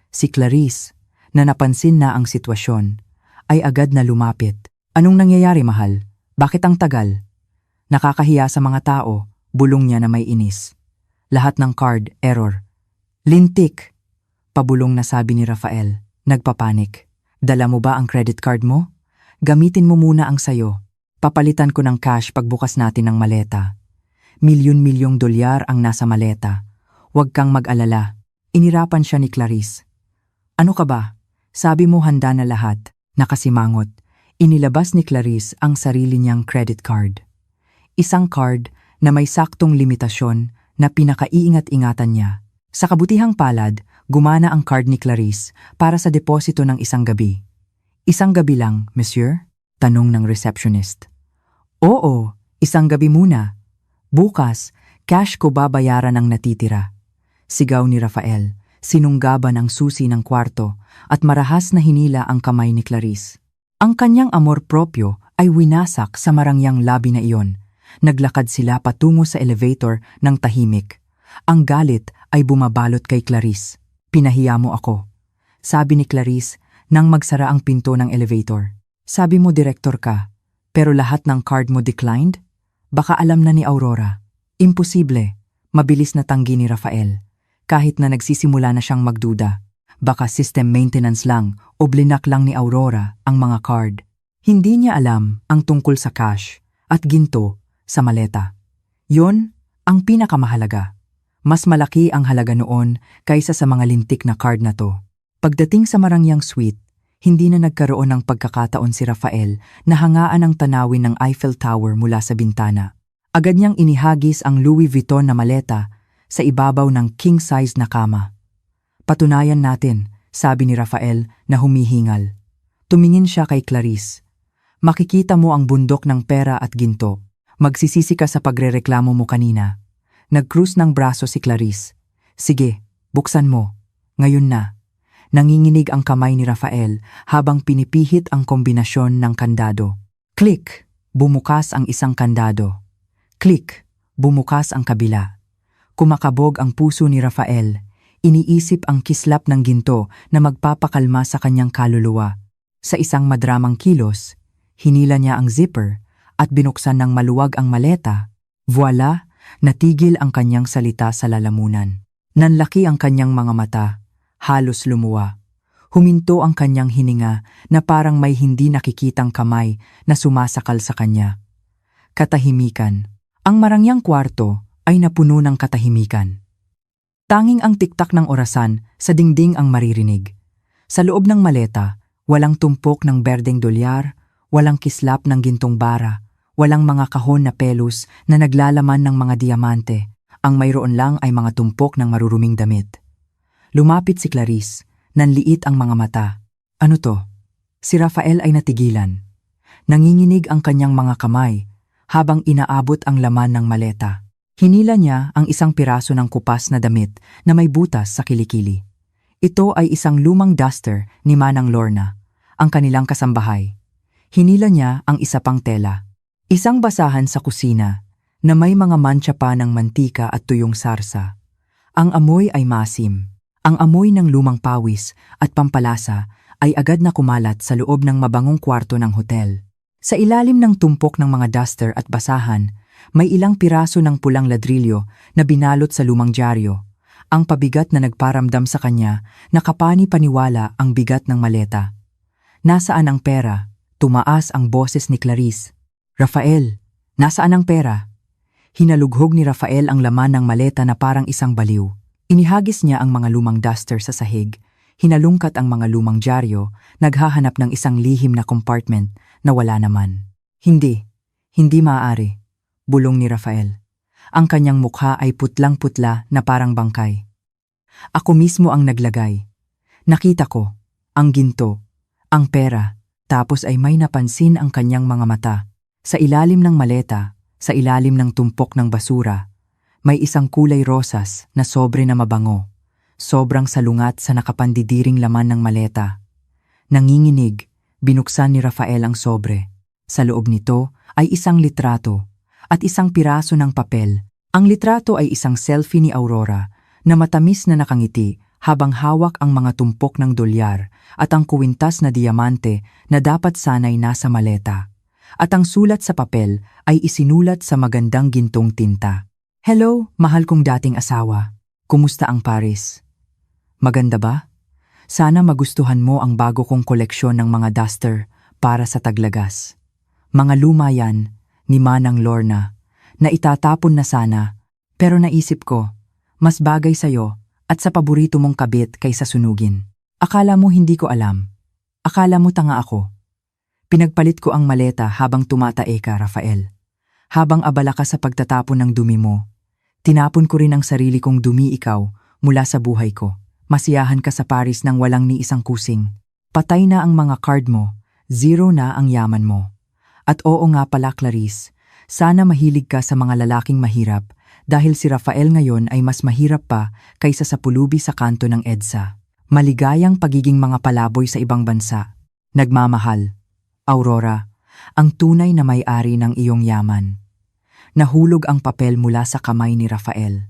Si Clarice, na napansin na ang sitwasyon, ay agad na lumapit. Anong nangyayari, mahal? Bakit ang tagal? Nakakahiya sa mga tao, bulong niya na may inis. Lahat ng card, error. Lintik! Pabulong na sabi ni Rafael, nagpapanik. Dala mo ba ang credit card mo? Gamitin mo muna ang sayo. Papalitan ko ng cash pagbukas natin ng maleta. Milyon-milyong dolyar ang nasa maleta. Huwag kang mag-alala. Inirapan siya ni Clarice. Ano ka ba? Sabi mo handa na lahat. Nakasimangot. Inilabas ni Clarice ang sarili niyang credit card. Isang card na may saktong limitasyon na pinakaiingat-ingatan niya. Sa kabutihang palad, gumana ang card ni Clarice para sa deposito ng isang gabi. Isang gabi lang, monsieur? Tanong ng receptionist. Oo, isang gabi muna. Bukas, cash ko babayaran ang natitira. Sigaw ni Rafael, sinunggaban ang susi ng kwarto at marahas na hinila ang kamay ni Clarice. Ang kanyang amor propyo ay winasak sa marangyang labi na iyon. Naglakad sila patungo sa elevator ng tahimik. Ang galit ay bumabalot kay Clarice. Pinahiya mo ako. Sabi ni Clarice nang magsara ang pinto ng elevator. Sabi mo direktor ka, pero lahat ng card mo declined? Baka alam na ni Aurora. Imposible. Mabilis na tanggi ni Rafael. Kahit na nagsisimula na siyang magduda. Baka system maintenance lang o blinak lang ni Aurora ang mga card. Hindi niya alam ang tungkol sa cash at ginto sa maleta. Yon ang pinakamahalaga. Mas malaki ang halaga noon kaysa sa mga lintik na card na to. Pagdating sa marangyang suite, hindi na nagkaroon ng pagkakataon si Rafael na hangaan ang tanawin ng Eiffel Tower mula sa bintana. Agad niyang inihagis ang Louis Vuitton na maleta sa ibabaw ng king-size na kama. Patunayan natin, sabi ni Rafael na humihingal. Tumingin siya kay Clarice. Makikita mo ang bundok ng pera at ginto. Magsisisi ka sa pagrereklamo mo kanina. Nag-cruise ng braso si Clarice. Sige, buksan mo. Ngayon na. Nanginginig ang kamay ni Rafael habang pinipihit ang kombinasyon ng kandado. Click! Bumukas ang isang kandado. Click! Bumukas ang kabila. Kumakabog ang puso ni Rafael. Iniisip ang kislap ng ginto na magpapakalma sa kanyang kaluluwa. Sa isang madramang kilos, hinila niya ang zipper at binuksan ng maluwag ang maleta. Voila! Natigil ang kanyang salita sa lalamunan. Nanlaki ang kanyang mga mata, halos lumuwa. Huminto ang kanyang hininga na parang may hindi nakikitang kamay na sumasakal sa kanya. Katahimikan. Ang marangyang kwarto ay napuno ng katahimikan. Tanging ang tiktak ng orasan sa dingding ang maririnig. Sa loob ng maleta, walang tumpok ng berdeng dolyar, walang kislap ng gintong bara, walang mga kahon na pelos na naglalaman ng mga diamante. Ang mayroon lang ay mga tumpok ng maruruming damit. Lumapit si Clarice, nanliit ang mga mata. Ano to? Si Rafael ay natigilan. Nanginginig ang kanyang mga kamay habang inaabot ang laman ng maleta. Hinila niya ang isang piraso ng kupas na damit na may butas sa kilikili. Ito ay isang lumang duster ni Manang Lorna, ang kanilang kasambahay. Hinila niya ang isa pang tela. Isang basahan sa kusina na may mga mantsa pa ng mantika at tuyong sarsa. Ang amoy ay masim. Ang amoy ng lumang pawis at pampalasa ay agad na kumalat sa loob ng mabangong kwarto ng hotel. Sa ilalim ng tumpok ng mga duster at basahan, may ilang piraso ng pulang ladrilyo na binalot sa lumang dyaryo. Ang pabigat na nagparamdam sa kanya na kapani-paniwala ang bigat ng maleta. Nasaan ang pera? Tumaas ang boses ni Clarice. Rafael, nasaan ang pera? Hinalughog ni Rafael ang laman ng maleta na parang isang baliw. Inihagis niya ang mga lumang duster sa sahig, Hinalungkat ang mga lumang dyaryo, naghahanap ng isang lihim na compartment na wala naman. Hindi maaari, bulong ni Rafael. Ang kanyang mukha ay putlang-putla na parang bangkay. Ako mismo ang naglagay. Nakita ko, ang ginto, ang pera, tapos ay may napansin ang kanyang mga mata. Sa ilalim ng maleta, sa ilalim ng tumpok ng basura, may isang kulay rosas na sobre na mabango. Sobrang salungat sa nakapandidiring laman ng maleta. Nanginginig, binuksan ni Rafael ang sobre. Sa loob nito ay isang litrato at isang piraso ng papel. Ang litrato ay isang selfie ni Aurora na matamis na nakangiti habang hawak ang mga tumpok ng dolyar at ang kuwintas na diamante na dapat sanay nasa maleta. At ang sulat sa papel ay isinulat sa magandang gintong tinta. Hello, mahal kong dating asawa. Kumusta ang Paris? Maganda ba? Sana magustuhan mo ang bago kong koleksyon ng mga duster para sa taglagas. Mga luma yan, ni Manang Lorna, na itatapon na sana, pero naisip ko, mas bagay sa'yo at sa paborito mong kabit kaysa sunugin. Akala mo hindi ko alam. Akala mo tanga ako. Pinagpalit ko ang maleta habang tumatae ka, Rafael. Habang abala ka sa pagtatapon ng dumi mo, tinapon ko rin ang sarili kong dumi ikaw mula sa buhay ko. Masiyahan ka sa Paris nang walang ni isang kusing. Patay na ang mga card mo, zero na ang yaman mo. At oo nga pala Clarice, sana mahilig ka sa mga lalaking mahirap dahil si Rafael ngayon ay mas mahirap pa kaysa sa pulubi sa kanto ng EDSA. Maligayang pagiging mga palaboy sa ibang bansa. Nagmamahal. Aurora, ang tunay na may-ari ng iyong yaman. Nahulog ang papel mula sa kamay ni Rafael.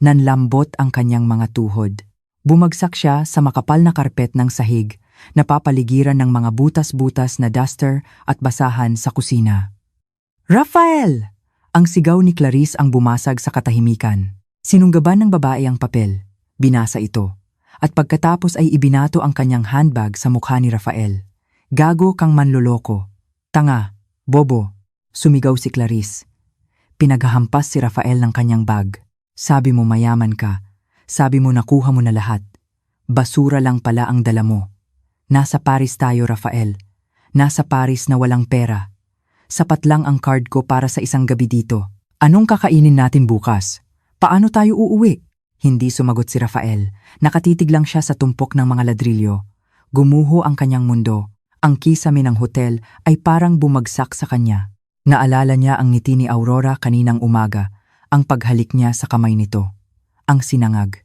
Nanlambot ang kanyang mga tuhod. Bumagsak siya sa makapal na karpet ng sahig, napapaligiran ng mga butas-butas na duster at basahan sa kusina. Rafael! Ang sigaw ni Clarice ang bumasag sa katahimikan. Sinunggaban ng babae ang papel. Binasa ito. At pagkatapos ay ibinato ang kanyang handbag sa mukha ni Rafael. Gago kang manloloko. Tanga, bobo, sumigaw si Clarice. Pinaghahampas si Rafael ng kanyang bag. Sabi mo mayaman ka. Sabi mo nakuha mo na lahat. Basura lang pala ang dala mo. Nasa Paris tayo, Rafael. Nasa Paris na walang pera. Sapat lang ang card ko para sa isang gabi dito. Anong kakainin natin bukas? Paano tayo uuwi? Hindi sumagot si Rafael. Nakatitig lang siya sa tumpok ng mga ladrilyo. Gumuho ang kanyang mundo. Ang kisame ng hotel ay parang bumagsak sa kanya. Naalala niya ang ngiti ni Aurora kaninang umaga, ang paghalik niya sa kamay nito. Ang sinangag.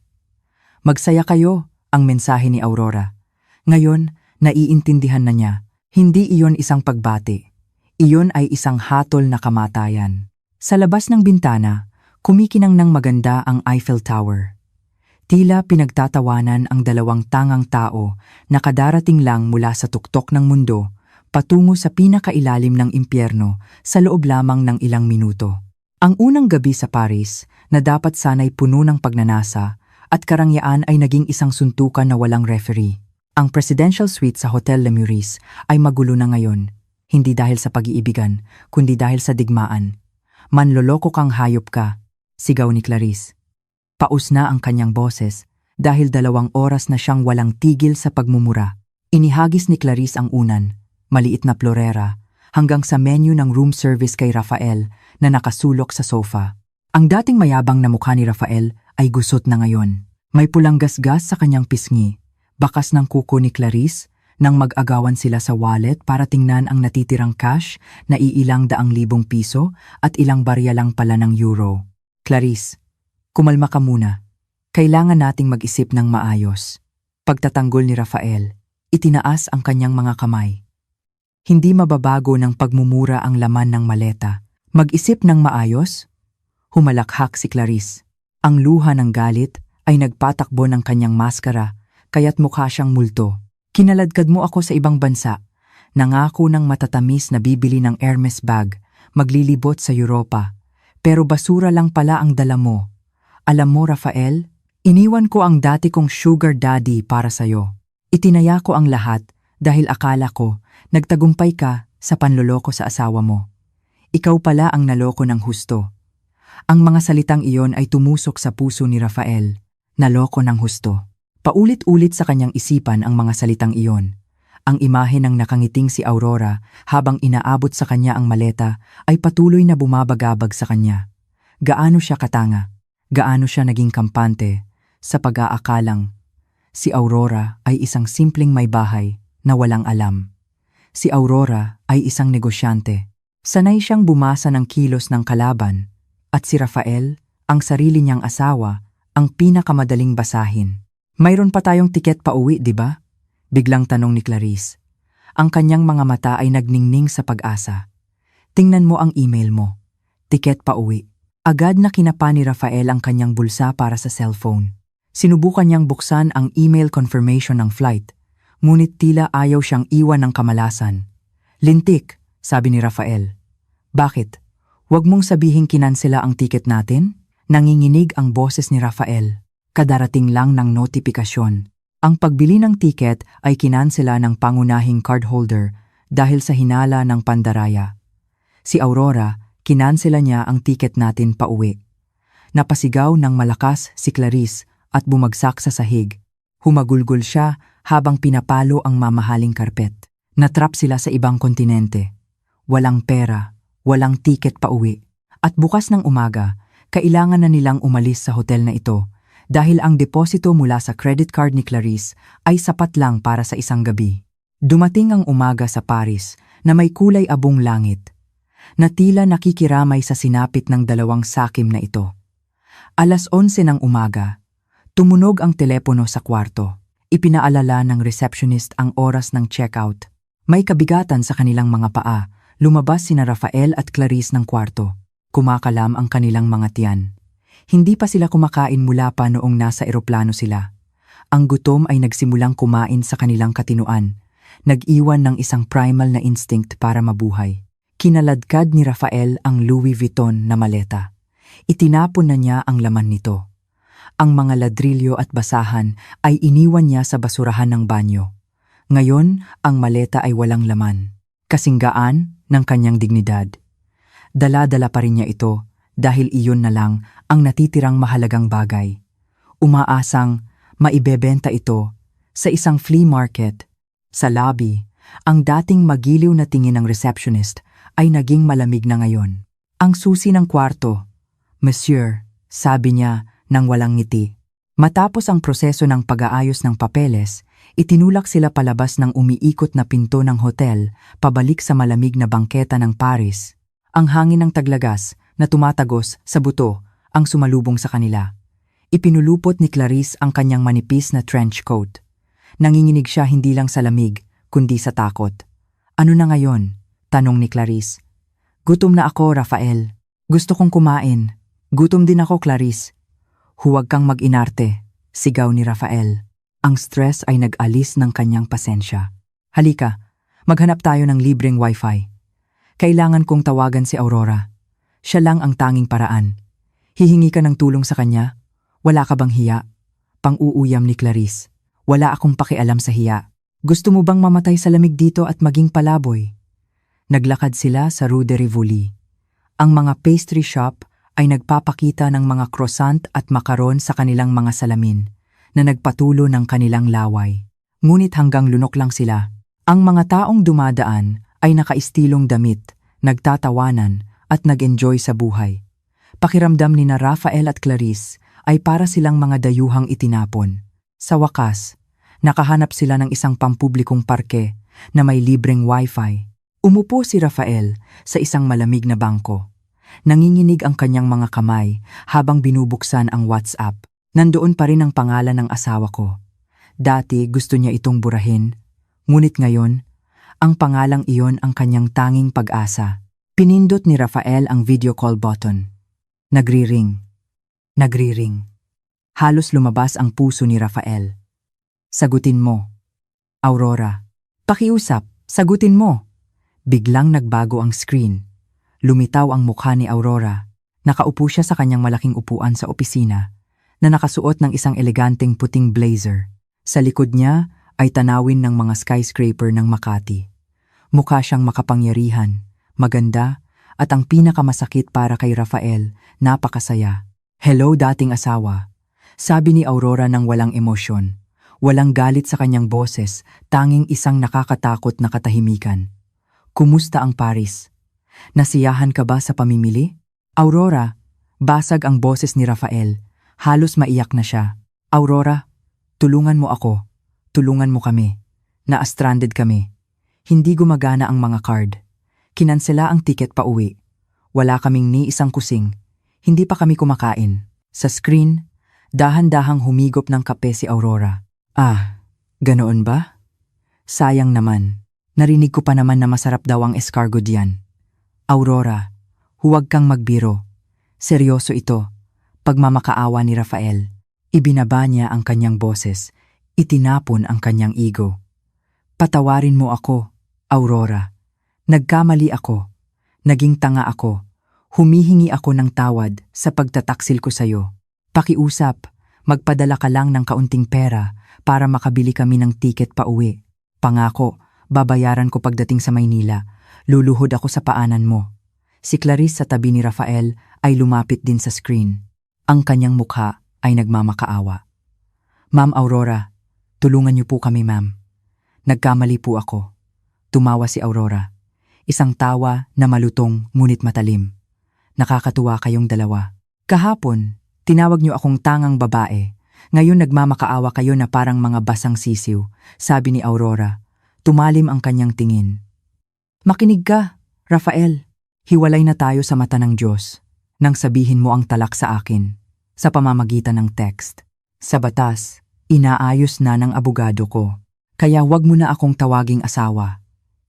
Magsaya kayo, ang mensahe ni Aurora. Ngayon, naiintindihan na niya. Hindi iyon isang pagbati. Iyon ay isang hatol na kamatayan. Sa labas ng bintana, kumikinang ng maganda ang Eiffel Tower. Tila pinagtatawanan ang dalawang tangang tao na kadarating lang mula sa tuktok ng mundo patungo sa pinakailalim ng impyerno sa loob lamang ng ilang minuto. Ang unang gabi sa Paris na dapat sana'y puno ng pagnanasa at karangyaan ay naging isang suntukan na walang referee. Ang presidential suite sa Hotel Le Meurice ay magulo na ngayon, hindi dahil sa pag-iibigan, kundi dahil sa digmaan. Manloloko kang hayop ka, sigaw ni Clarice. Paus na ang kanyang boses dahil 2 oras na siyang walang tigil sa pagmumura. Inihagis ni Clarice ang unan, maliit na plorera, hanggang sa menu ng room service kay Rafael na nakasulok sa sofa. Ang dating mayabang na mukha ni Rafael ay gusot na ngayon. May pulang gasgas sa kanyang pisngi, bakas ng kuko ni Clarice nang mag-agawan sila sa wallet para tingnan ang natitirang cash na iilang 100,000 piso at ilang barya lang pala ng euro. Clarice, kumalma ka muna. Kailangan nating mag-isip ng maayos. Pagtatanggol ni Rafael, itinaas ang kanyang mga kamay. Hindi mababago ng pagmumura ang laman ng maleta. Mag-isip ng maayos? Humalakhak si Clarice. Ang luha ng galit ay nagpatakbo ng kanyang maskara, kaya't mukha siyang multo. Kinaladkad mo ako sa ibang bansa. Nangako ng matatamis na bibili ng Hermes bag, maglilibot sa Europa. Pero basura lang pala ang dala mo. Alam mo, Rafael, iniwan ko ang dati kong sugar daddy para sa'yo. Itinaya ko ang lahat dahil akala ko nagtagumpay ka sa panloloko sa asawa mo. Ikaw pala ang naloko ng husto. Ang mga salitang iyon ay tumusok sa puso ni Rafael. Naloko ng husto. Paulit-ulit sa kanyang isipan ang mga salitang iyon. Ang imahe ng nakangiting si Aurora habang inaabot sa kanya ang maleta ay patuloy na bumabagabag sa kanya. Gaano siya katanga, gaano siya naging kampante sa pag-aakalang si Aurora ay isang simpleng may bahay na walang alam. Si Aurora ay isang negosyante. Sanay siyang bumasa ng kilos ng kalaban at si Rafael, ang sarili niyang asawa, ang pinakamadaling basahin. Mayroon pa tayong tiket pa uwi, di ba? Biglang tanong ni Clarice. Ang kanyang mga mata ay nagningning sa pag-asa. Tingnan mo ang email mo. Tiket pa uwi. Agad na kinapa ni Rafael ang kanyang bulsa para sa cellphone. Sinubukan niyang buksan ang email confirmation ng flight, ngunit tila ayaw siyang iwan ng kamalasan. Lintik, sabi ni Rafael. Bakit? Huwag mong sabihing kinansela ang tiket natin? Nanginginig ang boses ni Rafael. Kadarating lang ng notifikasyon. Ang pagbili ng tiket ay kinansela ng pangunahing cardholder dahil sa hinala ng pandaraya. Si Aurora, kinansela niya ang tiket natin pauwi. Napasigaw ng malakas si Clarice at bumagsak sa sahig. Humagulgol siya habang pinapalo ang mamahaling karpet. Natrap sila sa ibang kontinente. Walang pera, walang tiket pauwi. At bukas ng umaga, kailangan na nilang umalis sa hotel na ito dahil ang deposito mula sa credit card ni Clarice ay sapat lang para sa isang gabi. Dumating ang umaga sa Paris na may kulay abong langit, na tila nakikiramay sa sinapit ng dalawang sakim na ito. Alas 11 ng umaga, tumunog ang telepono sa kwarto. Ipinaalala ng receptionist ang oras ng checkout. May kabigatan sa kanilang mga paa, lumabas sina Rafael at Clarice ng kwarto. Kumakalam ang kanilang mga tiyan. Hindi pa sila kumakain mula pa noong nasa eroplano sila. Ang gutom ay nagsimulang kumain sa kanilang katinuan, nag-iwan ng isang primal na instinct para mabuhay. Kinaladkad ni Rafael ang Louis Vuitton na maleta. Itinapon na niya ang laman nito. Ang mga ladrilyo at basahan ay iniwan niya sa basurahan ng banyo. Ngayon, ang maleta ay walang laman. Kasinggaan ng kanyang dignidad. Dala-dala pa rin niya ito dahil iyon na lang ang natitirang mahalagang bagay. Umaasang maibebenta ito sa isang flea market. Sa lobby, ang dating magiliw na tingin ng receptionist ay naging malamig na ngayon. Ang susi ng kwarto, Monsieur, sabi niya nang walang ngiti. Matapos ang proseso ng pag-aayos ng papeles, itinulak sila palabas ng umiikot na pinto ng hotel, pabalik sa malamig na bangketa ng Paris. Ang hangin ng taglagas na tumatagos sa buto ang sumalubong sa kanila. Ipinulupot ni Clarice ang kanyang manipis na trench coat. Nanginginig siya hindi lang sa lamig, kundi sa takot. Ano na ngayon? Tanong ni Clarice. Gutom na ako, Rafael. Gusto kong kumain. Gutom din ako, Clarice. Huwag kang mag-inarte, sigaw ni Rafael. Ang stress ay nag-alis ng kanyang pasensya. Halika, maghanap tayo ng libreng wifi. Kailangan kong tawagan si Aurora. Siya lang ang tanging paraan. Hihingi ka ng tulong sa kanya? Wala ka bang hiya? Pang-uuyam ni Clarice. Wala akong pakialam sa hiya. Gusto mo bang mamatay sa lamig dito at maging palaboy? Naglakad sila sa Rue de Rivoli. Ang mga pastry shop ay nagpapakita ng mga croissant at makaron sa kanilang mga salamin na nagpatulo ng kanilang laway. Ngunit hanggang lunok lang sila. Ang mga taong dumadaan ay nakaistilong damit, nagtatawanan at nag-enjoy sa buhay. Pakiramdam ni na Rafael at Clarice ay para silang mga dayuhang itinapon. Sa wakas, nakahanap sila ng isang pampublikong parke na may libreng wifi. Umupo si Rafael sa isang malamig na bangko. Nanginginig ang kanyang mga kamay habang binubuksan ang WhatsApp. Nandoon pa rin ang pangalan ng asawa ko. Dati gusto niya itong burahin, ngunit ngayon, ang pangalang iyon ang kanyang tanging pag-asa. Pinindot ni Rafael ang video call button. Nagri-ring. Nagri-ring. Halos lumabas ang puso ni Rafael. Sagutin mo. Aurora. Pakiusap, sagutin mo. Biglang nagbago ang screen. Lumitaw ang mukha ni Aurora. Nakaupo siya sa kanyang malaking upuan sa opisina na nakasuot ng isang eleganteng puting blazer. Sa likod niya ay tanawin ng mga skyscraper ng Makati. Mukha siyang makapangyarihan, maganda, at ang pinakamasakit para kay Rafael, napakasaya. Hello dating asawa, sabi ni Aurora ng walang emosyon. Walang galit sa kanyang boses, tanging isang nakakatakot na katahimikan. Kumusta ang Paris? Nasiyahan ka ba sa pamimili? Aurora, basag ang boses ni Rafael. Halos maiyak na siya. Aurora, tulungan mo ako. Tulungan mo kami. Na-stranded kami. Hindi gumagana ang mga card. Kinansela ang tiket pa uwi. Wala kaming ni isang kusing. Hindi pa kami kumakain. Sa screen, dahan-dahang humigop ng kape si Aurora. Ah, ganoon ba? Sayang naman. Narinig ko pa naman na masarap daw ang escargot diyan. Aurora, huwag kang magbiro. Seryoso ito. Pagmamakaawa ni Rafael. Ibinaba niya ang kanyang boses. Itinapon ang kanyang ego. Patawarin mo ako, Aurora. Nagkamali ako. Naging tanga ako. Humihingi ako ng tawad sa pagtataksil ko sa'yo. Pakiusap, magpadala ka lang ng kaunting pera para makabili kami ng tiket pa uwi. Pangako, babayaran ko pagdating sa Maynila. Luluhod ako sa paanan mo. Si Clarice sa tabi ni Rafael ay lumapit din sa screen. Ang kanyang mukha ay nagmamakaawa. Ma'am Aurora, tulungan niyo po kami, ma'am. Nagkamali po ako. Tumawa si Aurora. Isang tawa na malutong ngunit matalim. Nakakatuwa kayong dalawa. Kahapon, tinawag niyo akong tangang babae. Ngayon nagmamakaawa kayo na parang mga basang sisiw, sabi ni Aurora. Tumalim ang kanyang tingin. Makinig ka, Rafael. Hiwalay na tayo sa mata ng Diyos nang sabihin mo ang talak sa akin sa pamamagitan ng text. Sa batas, inaayos na ng abogado ko. Kaya wag mo na akong tawaging asawa.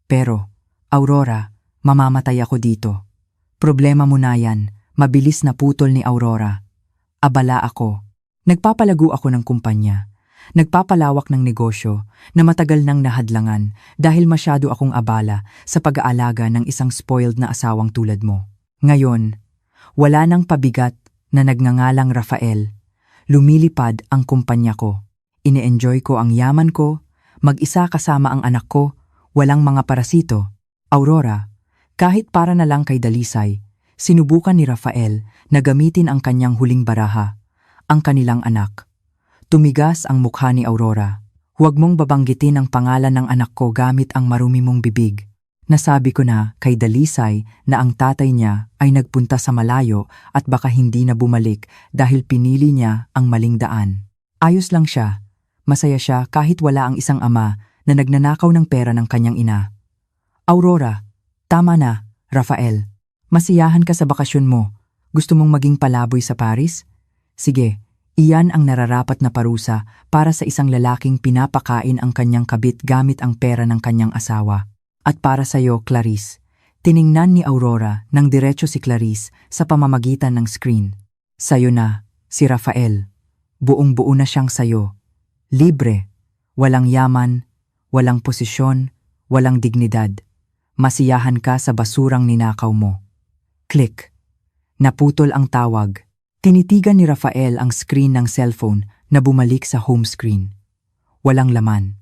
Pero, Aurora, mamamatay ako dito. Problema mo na yan, mabilis na putol ni Aurora. Abala ako. Nagpapalago ako ng kumpanya. Nagpapalawak ng negosyo na matagal nang nahadlangan dahil masyado akong abala sa pag-aalaga ng isang spoiled na asawang tulad mo. Ngayon, wala nang pabigat na nagngangalang Rafael. Lumilipad ang kumpanya ko. Ine-enjoy ko ang yaman ko, mag-isa kasama ang anak ko, walang mga parasito. Aurora, kahit para na lang kay Dalisay, sinubukan ni Rafael na gamitin ang kanyang huling baraha, ang kanilang anak. Tumigas ang mukha ni Aurora. Huwag mong babanggitin ang pangalan ng anak ko gamit ang marumi mong bibig. Nasabi ko na kay Dalisay na ang tatay niya ay nagpunta sa malayo at baka hindi na bumalik dahil pinili niya ang maling daan. Ayos lang siya. Masaya siya kahit wala ang isang ama na nagnanakaw ng pera ng kanyang ina. Aurora, tama na, Rafael. Masiyahan ka sa bakasyon mo. Gusto mong maging palaboy sa Paris? Sige, iyan ang nararapat na parusa para sa isang lalaking pinapakain ang kanyang kabit gamit ang pera ng kanyang asawa. At para sa iyo, Clarice, tiningnan ni Aurora ng diretso si Clarice sa pamamagitan ng screen. Sayo na, si Rafael. Buong-buo na siyang sayo. Libre, walang yaman, walang posisyon, walang dignidad. Masiyahan ka sa basurang ninakaw mo. Click. Naputol ang tawag. Tinitigan ni Rafael ang screen ng cellphone na bumalik sa home screen. Walang laman.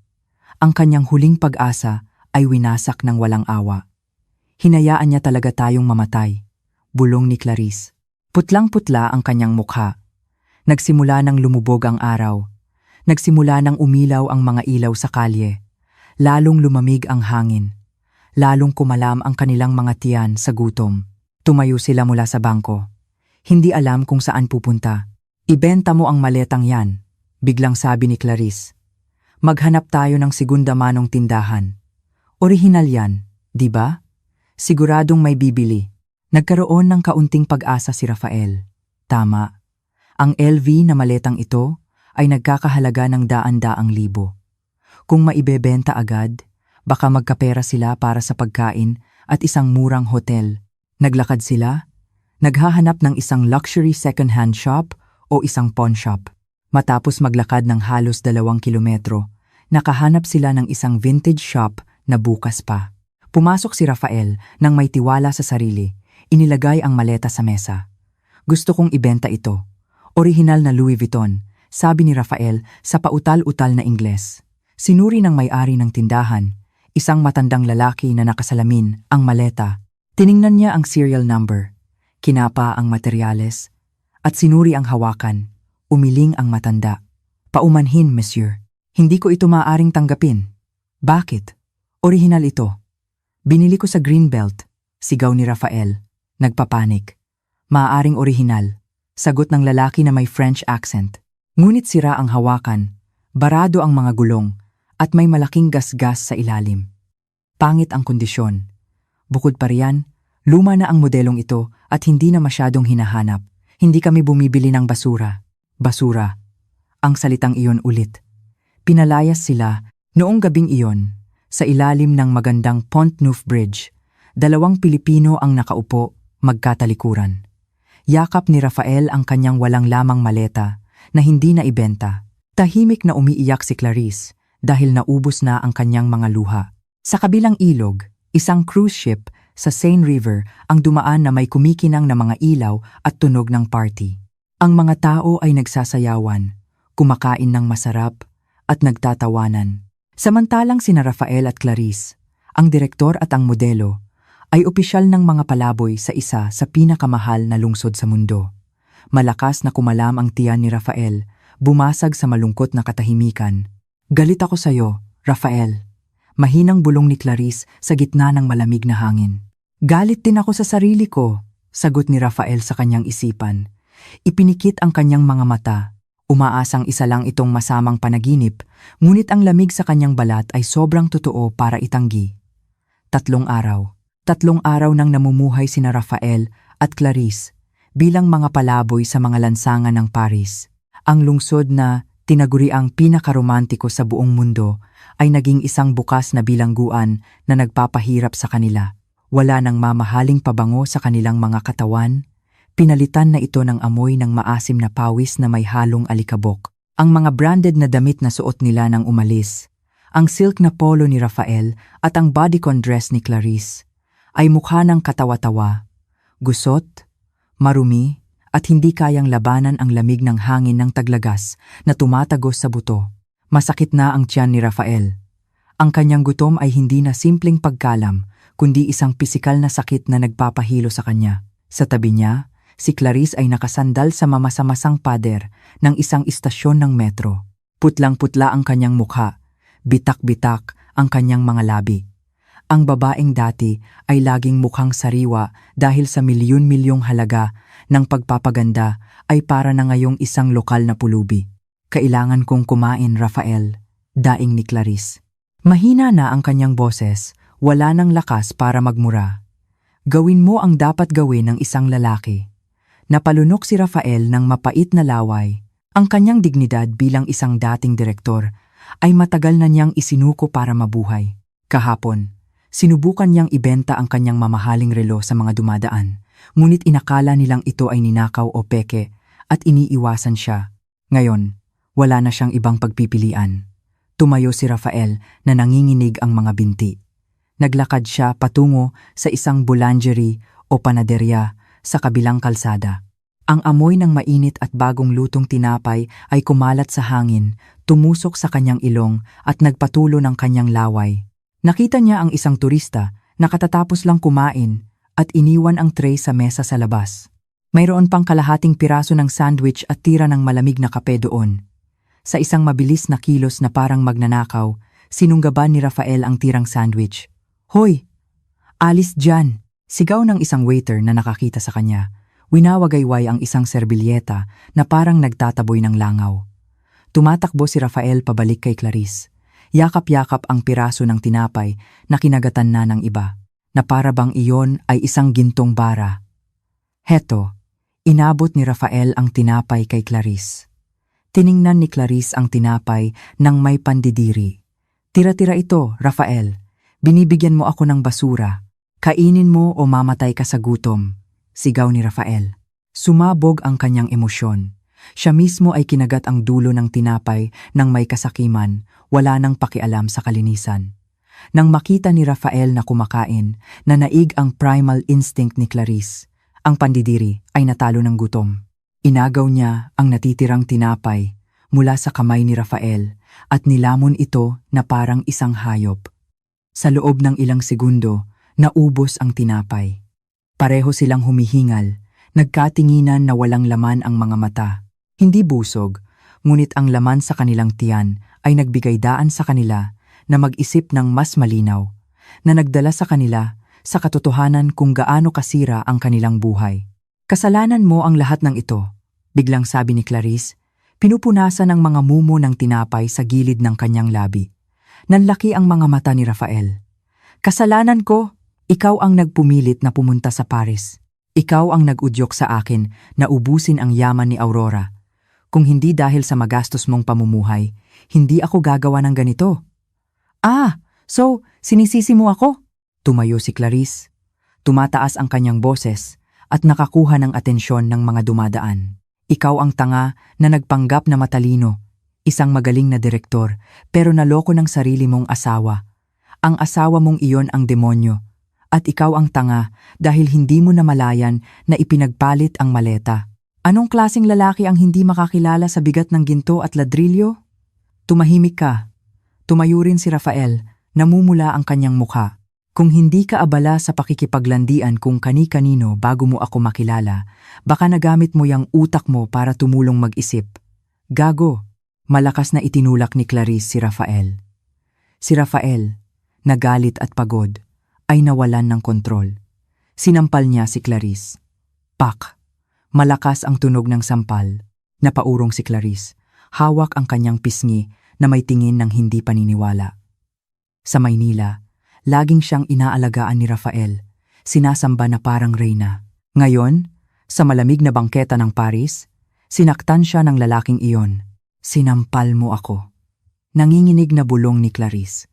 Ang kanyang huling pag-asa ay winasak ng walang awa. Hinayaan niya talaga tayong mamatay. Bulong ni Clarice. Putlang-putla ang kanyang mukha. Nagsimula nang lumubog ang araw. Nagsimula nang umilaw ang mga ilaw sa kalye. Lalong lumamig ang hangin. Lalong kumalam ang kanilang mga tiyan sa gutom. Tumayo sila mula sa bangko. Hindi alam kung saan pupunta. Ibenta mo ang maletang yan, biglang sabi ni Clarice. Maghanap tayo ng segunda manong tindahan. Orihinal yan, di ba? Siguradong may bibili. Nagkaroon ng kaunting pag-asa si Rafael. Tama. Ang LV na maletang ito ay nagkakahalaga ng daan-daang libo. Kung maibebenta agad, baka magkapera sila para sa pagkain at isang murang hotel. Naglakad sila, naghahanap ng isang luxury second-hand shop o isang pawn shop. Matapos maglakad ng halos 2 kilometro, nakahanap sila ng isang vintage shop na bukas pa. Pumasok si Rafael nang may tiwala sa sarili. Inilagay ang maleta sa mesa. Gusto kong ibenta ito. Orihinal na Louis Vuitton, sabi ni Rafael sa pautal-utal na Ingles. Sinuri ng may-ari ng tindahan, isang matandang lalaki na nakasalamin, ang maleta. Tiningnan niya ang serial number, kinapa ang materyales, at sinuri ang hawakan. Umiling ang matanda. Paumanhin, monsieur. Hindi ko ito maaaring tanggapin. Bakit? Orihinal ito. Binili ko sa Greenbelt, sigaw ni Rafael. Nagpapanik. Maaaring orihinal, sagot ng lalaki na may French accent. Ngunit sira ang hawakan, barado ang mga gulong, at may malaking gasgas sa ilalim. Pangit ang kondisyon. Bukod pa riyan, luma na ang modelong ito at hindi na masyadong hinahanap. Hindi kami bumibili ng basura. Basura. Ang salitang iyon ulit. Pinalayas sila noong gabing iyon sa ilalim ng magandang Pont-Neuf Bridge. 2 Pilipino ang nakaupo, magkatalikuran. Yakap ni Rafael ang kanyang walang lamang maleta na hindi na ibenta. Tahimik na umiiyak si Clarice dahil naubos na ang kanyang mga luha. Sa kabilang ilog, isang cruise ship sa Seine River ang dumaan na may kumikinang na mga ilaw at tunog ng party. Ang mga tao ay nagsasayawan, kumakain ng masarap at nagtatawanan. Samantalang sina Rafael at Clarice, ang direktor at ang modelo, ay opisyal ng mga palaboy sa isa sa pinakamahal na lungsod sa mundo. Malakas na kumalam ang tiyan ni Rafael, bumasag sa malungkot na katahimikan. Galit ako sa'yo, Rafael. Mahinang bulong ni Clarice sa gitna ng malamig na hangin. Galit din ako sa sarili ko, sagot ni Rafael sa kanyang isipan. Ipinikit ang kanyang mga mata. Umaasang isa lang itong masamang panaginip, ngunit ang lamig sa kanyang balat ay sobrang totoo para itanggi. 3 araw. 3 araw nang namumuhay sina Rafael at Clarice bilang mga palaboy sa mga lansangan ng Paris. Ang lungsod na tinaguriang pinakaromantiko sa buong mundo ay naging isang bukas na bilangguan na nagpapahirap sa kanila. Wala nang mamahaling pabango sa kanilang mga katawan. Pinalitan na ito ng amoy ng maasim na pawis na may halong alikabok. Ang mga branded na damit na suot nila nang umalis, ang silk na polo ni Rafael at ang bodycon dress ni Clarice, ay mukha ng katawa-tawa, gusot, marumi, at hindi kayang labanan ang lamig ng hangin ng taglagas na tumatagos sa buto. Masakit na ang tiyan ni Rafael. Ang kanyang gutom ay hindi na simpleng pagkalam, kundi isang pisikal na sakit na nagpapahilo sa kanya. Sa tabi niya, si Clarice ay nakasandal sa mamasa-masang pader ng isang istasyon ng metro. Putlang-putla ang kanyang mukha, bitak-bitak ang kanyang mga labi. Ang babaeng dati ay laging mukhang sariwa dahil sa milyon-milyong halaga ng pagpapaganda ay para na ngayong isang lokal na pulubi. Kailangan kong kumain, Rafael, daing ni Clarice. Mahina na ang kanyang boses, wala nang lakas para magmura. Gawin mo ang dapat gawin ng isang lalaki. Napalunok si Rafael ng mapait na laway. Ang kanyang dignidad bilang isang dating direktor ay matagal na niyang isinuko para mabuhay. Kahapon, sinubukan niyang ibenta ang kanyang mamahaling relo sa mga dumadaan, ngunit inakala nilang ito ay ninakaw o peke at iniiwasan siya. Ngayon, wala na siyang ibang pagpipilian. Tumayo si Rafael na nanginginig ang mga binti. Naglakad siya patungo sa isang boulangerie o panaderya sa kabilang kalsada. Ang amoy ng mainit at bagong lutong tinapay ay kumalat sa hangin, tumusok sa kanyang ilong at nagpatulo ng kanyang laway. Nakita niya ang isang turista na katatapos lang kumain at iniwan ang tray sa mesa sa labas. Mayroon pang kalahating piraso ng sandwich at tira ng malamig na kape doon. Sa isang mabilis na kilos na parang magnanakaw, sinunggaban ni Rafael ang tirang sandwich. "Hoy! Alis dyan!" Sigaw ng isang waiter na nakakita sa kanya. Winawagayway ang isang serbilyeta na parang nagtataboy ng langaw. Tumatakbo si Rafael pabalik kay Clarice. Yakap-yakap ang piraso ng tinapay na kinagatan na ng iba, na para bang iyon ay isang gintong bara. Heto, inabot ni Rafael ang tinapay kay Clarice. Tiningnan ni Clarice ang tinapay nang may pandidiri. "Tira-tira ito, Rafael. Binibigyan mo ako ng basura. Kainin mo o mamatay ka sa gutom," sigaw ni Rafael. Sumabog ang kanyang emosyon. Siya mismo ay kinagat ang dulo ng tinapay nang may kasakiman, wala nang pakialam sa kalinisan. Nang makita ni Rafael na kumakain, nanaig ang primal instinct ni Clarice. Ang pandidiri ay natalo ng gutom. Inagaw niya ang natitirang tinapay mula sa kamay ni Rafael at nilamon ito na parang isang hayop. Sa loob ng ilang segundo, naubos ang tinapay. Pareho silang humihingal, nagkatinginan na walang laman ang mga mata. Hindi busog, ngunit ang laman sa kanilang tiyan ay nagbigay daan sa kanila na mag-isip ng mas malinaw, na nagdala sa kanila sa katotohanan kung gaano kasira ang kanilang buhay. Kasalanan mo ang lahat ng ito, biglang sabi ni Clarice, pinupunasan ng mga mumo ng tinapay sa gilid ng kanyang labi. Nanlaki ang mga mata ni Rafael. Kasalanan ko, ikaw ang nagpumilit na pumunta sa Paris. Ikaw ang nag-udyok sa akin na ubusin ang yaman ni Aurora. Kung hindi dahil sa magastos mong pamumuhay, hindi ako gagawa ng ganito. Ah, so sinisisi mo ako? Tumayo si Clarice. Tumataas ang kanyang boses at nakakuha ng atensyon ng mga dumadaan. Ikaw ang tanga na nagpanggap na matalino, isang magaling na direktor, pero naloko ng sarili mong asawa. Ang asawa mong iyon ang demonyo, at ikaw ang tanga dahil hindi mo namalayan na ipinagpalit ang maleta. Anong klaseng lalaki ang hindi makakilala sa bigat ng ginto at ladrilyo? Tumahimik ka. Tumayo rin si Rafael, namumula ang kanyang mukha. Kung hindi ka abala sa pakikipaglandian kung kani-kanino bago mo ako makilala, baka nagamit mo yung utak mo para tumulong mag-isip. Gago, malakas na itinulak ni Clarice si Rafael. Si Rafael, nagalit at pagod, ay nawalan ng kontrol. Sinampal niya si Clarice. Pak! Malakas ang tunog ng sampal. Napaurong si Clarice. Hawak ang kanyang pisngi na may tingin ng hindi paniniwala. Sa Maynila, laging siyang inaalagaan ni Rafael. Sinasamba na parang reyna. Ngayon, sa malamig na bangketa ng Paris, sinaktan siya ng lalaking iyon. Sinampal mo ako. Nanginginig na bulong ni Clarice.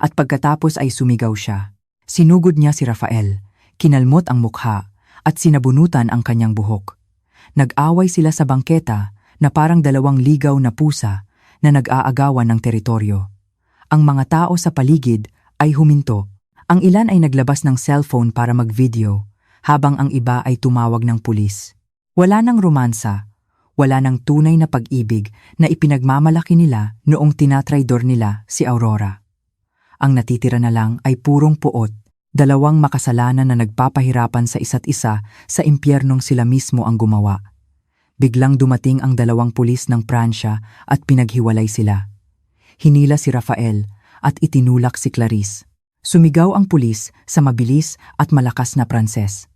At pagkatapos ay sumigaw siya. Sinugod niya si Rafael, kinalmot ang mukha at sinabunutan ang kanyang buhok. Nag-away sila sa bangketa na parang dalawang ligaw na pusa na nag-aagawan ng teritoryo. Ang mga tao sa paligid ay huminto. Ang ilan ay naglabas ng cellphone para mag-video, habang ang iba ay tumawag ng pulis. Wala nang romansa, wala nang tunay na pag-ibig na ipinagmamalaki nila noong tinatraidor nila si Aurora. Ang natitira na lang ay purong puot, dalawang makasalanan na nagpapahirapan sa isa't isa sa impyernong sila mismo ang gumawa. Biglang dumating ang dalawang pulis ng Pransya at pinaghiwalay sila. Hinila si Rafael at itinulak si Clarice. Sumigaw ang pulis sa mabilis at malakas na Pranses.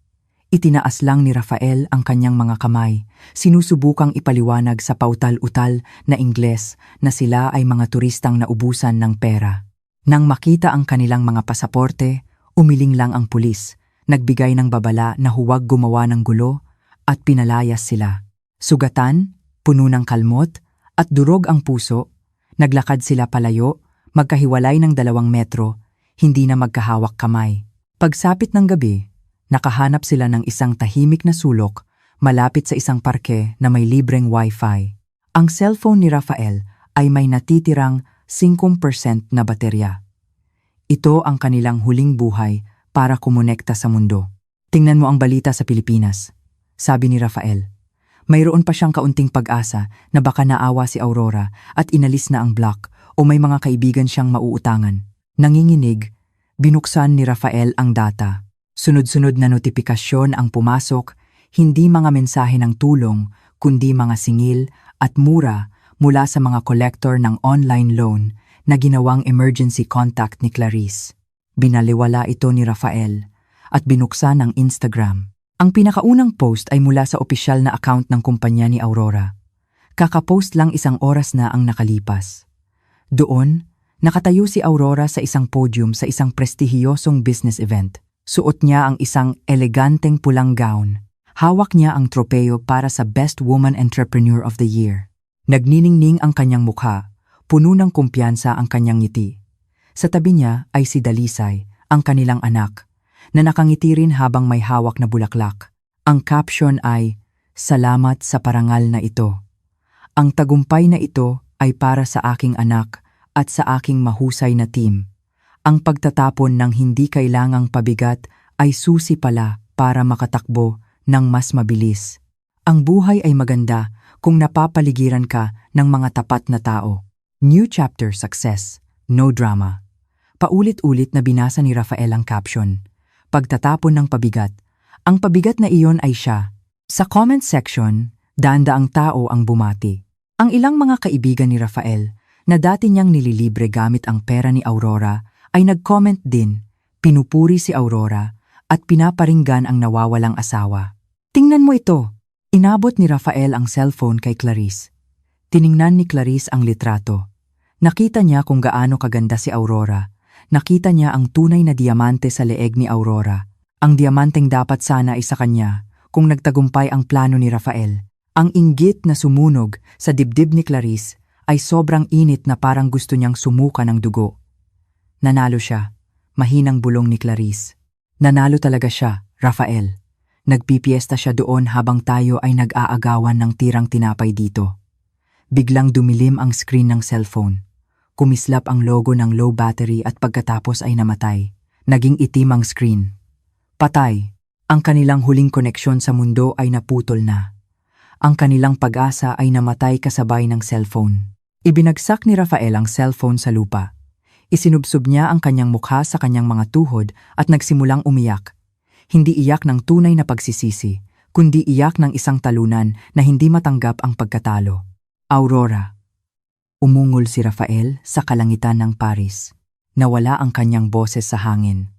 Itinaas lang ni Rafael ang kanyang mga kamay, sinusubukang ipaliwanag sa pautal-utal na Ingles na sila ay mga turistang naubusan ng pera. Nang makita ang kanilang mga pasaporte, umiling lang ang pulis, nagbigay ng babala na huwag gumawa ng gulo at pinalayas sila. Sugatan, puno ng kalmot at durog ang puso, naglakad sila palayo, magkahiwalay ng 2 metro, hindi na magkahawak kamay. Pagsapit ng gabi, nakahanap sila ng isang tahimik na sulok malapit sa isang parke na may libreng wifi. Ang cellphone ni Rafael ay may natitirang 5% na baterya. Ito ang kanilang huling buhay para kumonekta sa mundo. Tingnan mo ang balita sa Pilipinas, sabi ni Rafael. Mayroon pa siyang kaunting pag-asa na baka naawa si Aurora at inalis na ang block o may mga kaibigan siyang mauutangan. Nanginginig, binuksan ni Rafael ang data. Sunod-sunod na notifikasyon ang pumasok, hindi mga mensahe ng tulong, kundi mga singil at mura mula sa mga collector ng online loan na ginawang emergency contact ni Clarice. Binaliwala ito ni Rafael at binuksan ang Instagram. Ang pinakaunang post ay mula sa opisyal na account ng kumpanya ni Aurora. Kakapost lang 1 oras na ang nakalipas. Doon, nakatayo si Aurora sa isang podium sa isang prestihiyosong business event. Suot niya ang isang eleganteng pulang gown. Hawak niya ang tropeyo para sa Best Woman Entrepreneur of the Year. Nagniningning ang kanyang mukha. Puno ng kumpiyansa ang kanyang ngiti. Sa tabi niya ay si Dalisay, ang kanilang anak, na nakangiti rin habang may hawak na bulaklak. Ang caption ay, "Salamat sa parangal na ito. Ang tagumpay na ito ay para sa aking anak at sa aking mahusay na team. Ang pagtatapon ng hindi kailangang pabigat ay susi pala para makatakbo ng mas mabilis. Ang buhay ay maganda kung napapaligiran ka ng mga tapat na tao." New chapter success, no drama. Paulit-ulit na binasa ni Rafael ang caption. Pagtatapon ng pabigat. Ang pabigat na iyon ay siya. Sa comment section, daan-daang tao ang bumati. Ang ilang mga kaibigan ni Rafael na dati niyang nililibre gamit ang pera ni Aurora, ay nag-comment din, pinupuri si Aurora, at pinaparinggan ang nawawalang asawa. Tingnan mo ito! Inabot ni Rafael ang cellphone kay Clarice. Tiningnan ni Clarice ang litrato. Nakita niya kung gaano kaganda si Aurora. Nakita niya ang tunay na diamante sa leeg ni Aurora. Ang diamanteng dapat sana ay sa kanya kung nagtagumpay ang plano ni Rafael. Ang inggit na sumunog sa dibdib ni Clarice ay sobrang init na parang gusto niyang sumuka ng dugo. Nanalo siya. Mahinang bulong ni Clarice. Nanalo talaga siya, Rafael. Nagpipiesta siya doon habang tayo ay nag-aagawan ng tirang tinapay dito. Biglang dumilim ang screen ng cellphone. Kumislap ang logo ng low battery at pagkatapos ay namatay. Naging itim ang screen. Patay. Ang kanilang huling koneksyon sa mundo ay naputol na. Ang kanilang pag-asa ay namatay kasabay ng cellphone. Ibinagsak ni Rafael ang cellphone sa lupa. Isinubsob niya ang kanyang mukha sa kanyang mga tuhod at nagsimulang umiyak. Hindi iyak ng tunay na pagsisisi, kundi iyak ng isang talunan na hindi matanggap ang pagkatalo. Aurora. Umungol si Rafael sa kalangitan ng Paris. Nawala ang kanyang boses sa hangin.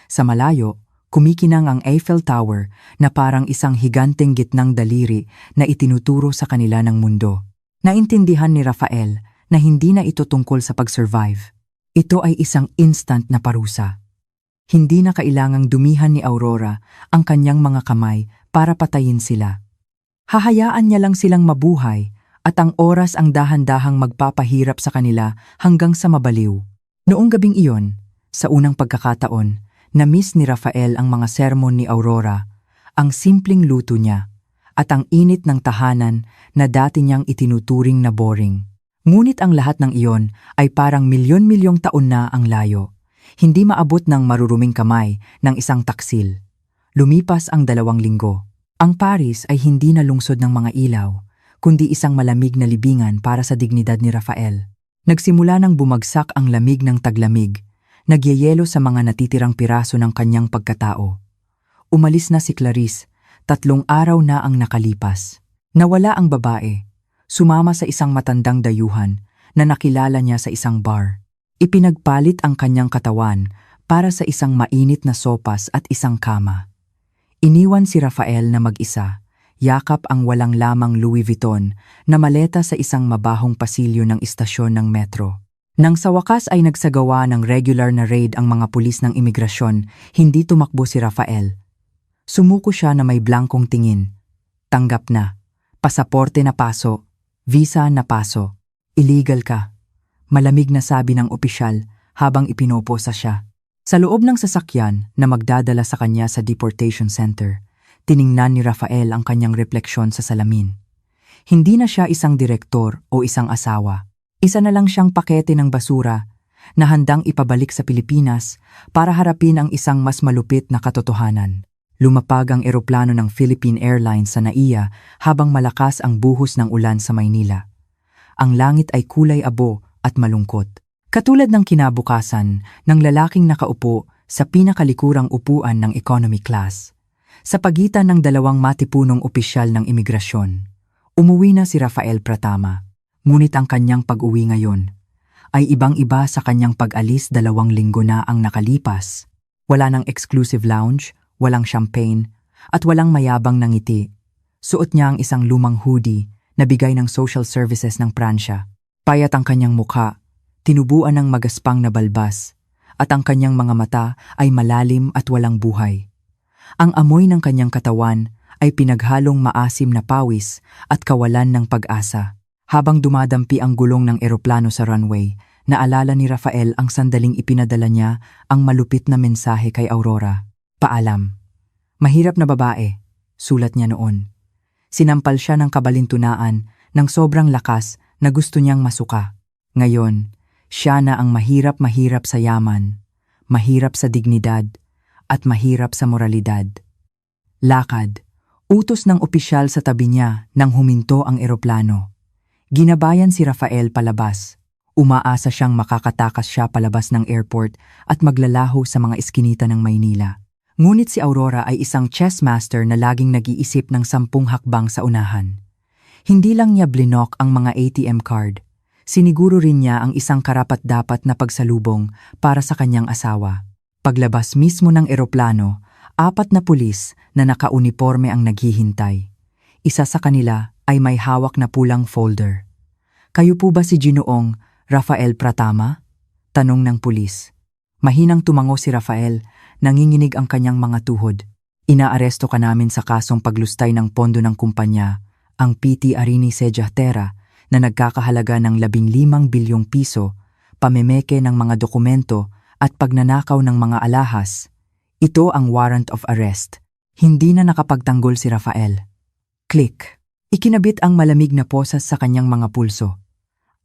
Sa malayo, kumikinang ang Eiffel Tower na parang isang higanteng gitnang daliri na itinuturo sa kanila ng mundo. Naintindihan ni Rafael na hindi na ito tungkol sa pag-survive. Ito ay isang instant na parusa. Hindi na kailangang dumihan ni Aurora ang kanyang mga kamay para patayin sila. Hahayaan niya lang silang mabuhay at ang oras ang dahan-dahang magpapahirap sa kanila hanggang sa mabaliw. Noong gabing iyon, sa unang pagkakataon, na-miss ni Rafael ang mga sermon ni Aurora, ang simpleng luto niya, at ang init ng tahanan na dati niyang itinuturing na boring. Ngunit ang lahat ng iyon ay parang milyon-milyong taon na ang layo. Hindi maabot ng maruruming kamay ng isang taksil. Lumipas ang 2 linggo. Ang Paris ay hindi na lungsod ng mga ilaw, kundi isang malamig na libingan para sa dignidad ni Rafael. Nagsimula nang bumagsak ang lamig ng taglamig, nagyayelo sa mga natitirang piraso ng kanyang pagkatao. Umalis na si Clarice, 3 araw na ang nakalipas. Nawala ang babae, sumama sa isang matandang dayuhan na nakilala niya sa isang bar. Ipinagpalit ang kanyang katawan para sa isang mainit na sopas at isang kama. Iniwan si Rafael na mag-isa, yakap ang walang lamang Louis Vuitton na maleta sa isang mabahong pasilyo ng istasyon ng metro. Nang sa wakas ay nagsagawa ng regular na raid ang mga pulis ng imigrasyon, hindi tumakbo si Rafael. Sumuko siya na may blankong tingin. Tanggap na. Pasaporte na paso. Visa na paso. Illegal ka. Malamig na sabi ng opisyal habang ipinoposa siya. Sa loob ng sasakyan na magdadala sa kanya sa deportation center, tiningnan ni Rafael ang kanyang refleksyon sa salamin. Hindi na siya isang direktor o isang asawa. Isa na lang siyang pakete ng basura na handang ipabalik sa Pilipinas para harapin ang isang mas malupit na katotohanan. Lumapag ang eroplano ng Philippine Airlines sa NAIA habang malakas ang buhos ng ulan sa Maynila. Ang langit ay kulay abo at malungkot. Katulad ng kinabukasan ng lalaking nakaupo sa pinakalikurang upuan ng economy class. Sa pagitan ng 2 matipunong opisyal ng imigrasyon, umuwi na si Rafael Pratama. Ngunit ang kanyang pag-uwi ngayon ay ibang-iba sa kanyang pag-alis 2 linggo na ang nakalipas. Wala ng exclusive lounge, walang champagne, at walang mayabang na ngiti. Suot niya ang isang lumang hoodie na bigay ng social services ng Pransya. Payat ang kanyang mukha, tinubuan ng magaspang na balbas, at ang kanyang mga mata ay malalim at walang buhay. Ang amoy ng kanyang katawan ay pinaghalong maasim na pawis at kawalan ng pag-asa. Habang dumadampi ang gulong ng eroplano sa runway, naalala ni Rafael ang sandaling ipinadala niya ang malupit na mensahe kay Aurora. Paalam. Mahirap na babae, sulat niya noon. Sinampal siya ng kabalintunaan ng sobrang lakas na gusto niyang masuka. Ngayon, siya na ang mahirap-mahirap sa yaman, mahirap sa dignidad, at mahirap sa moralidad. Lakad. Utos ng opisyal sa tabi niya nang huminto ang eroplano. Ginabayan si Rafael palabas. Umaasa siyang makakatakas siya palabas ng airport at maglalaho sa mga eskinita ng Maynila. Ngunit si Aurora ay isang chess master na laging nag-iisip ng 10 hakbang sa unahan. Hindi lang niya blinok ang mga ATM card. Siniguro rin niya ang isang karapat-dapat na pagsalubong para sa kanyang asawa. Paglabas mismo ng eroplano, 4 na pulis na nakauniporme ang naghihintay. Isa sa kanila ay may hawak na pulang folder. "Kayo po ba si Ginoong Rafael Pratama?" tanong ng pulis. Mahinang tumango si Rafael, nanginginig ang kanyang mga tuhod. "Inaaresto ka namin sa kasong paglustay ng pondo ng kumpanya, ang PT Arini Sejatera, na nagkakahalaga ng 15 bilyong piso, pamemeke ng mga dokumento at pagnanakaw ng mga alahas. Ito ang warrant of arrest." Hindi na nakapagtanggol si Rafael. Click. Ikinabit ang malamig na posas sa kanyang mga pulso.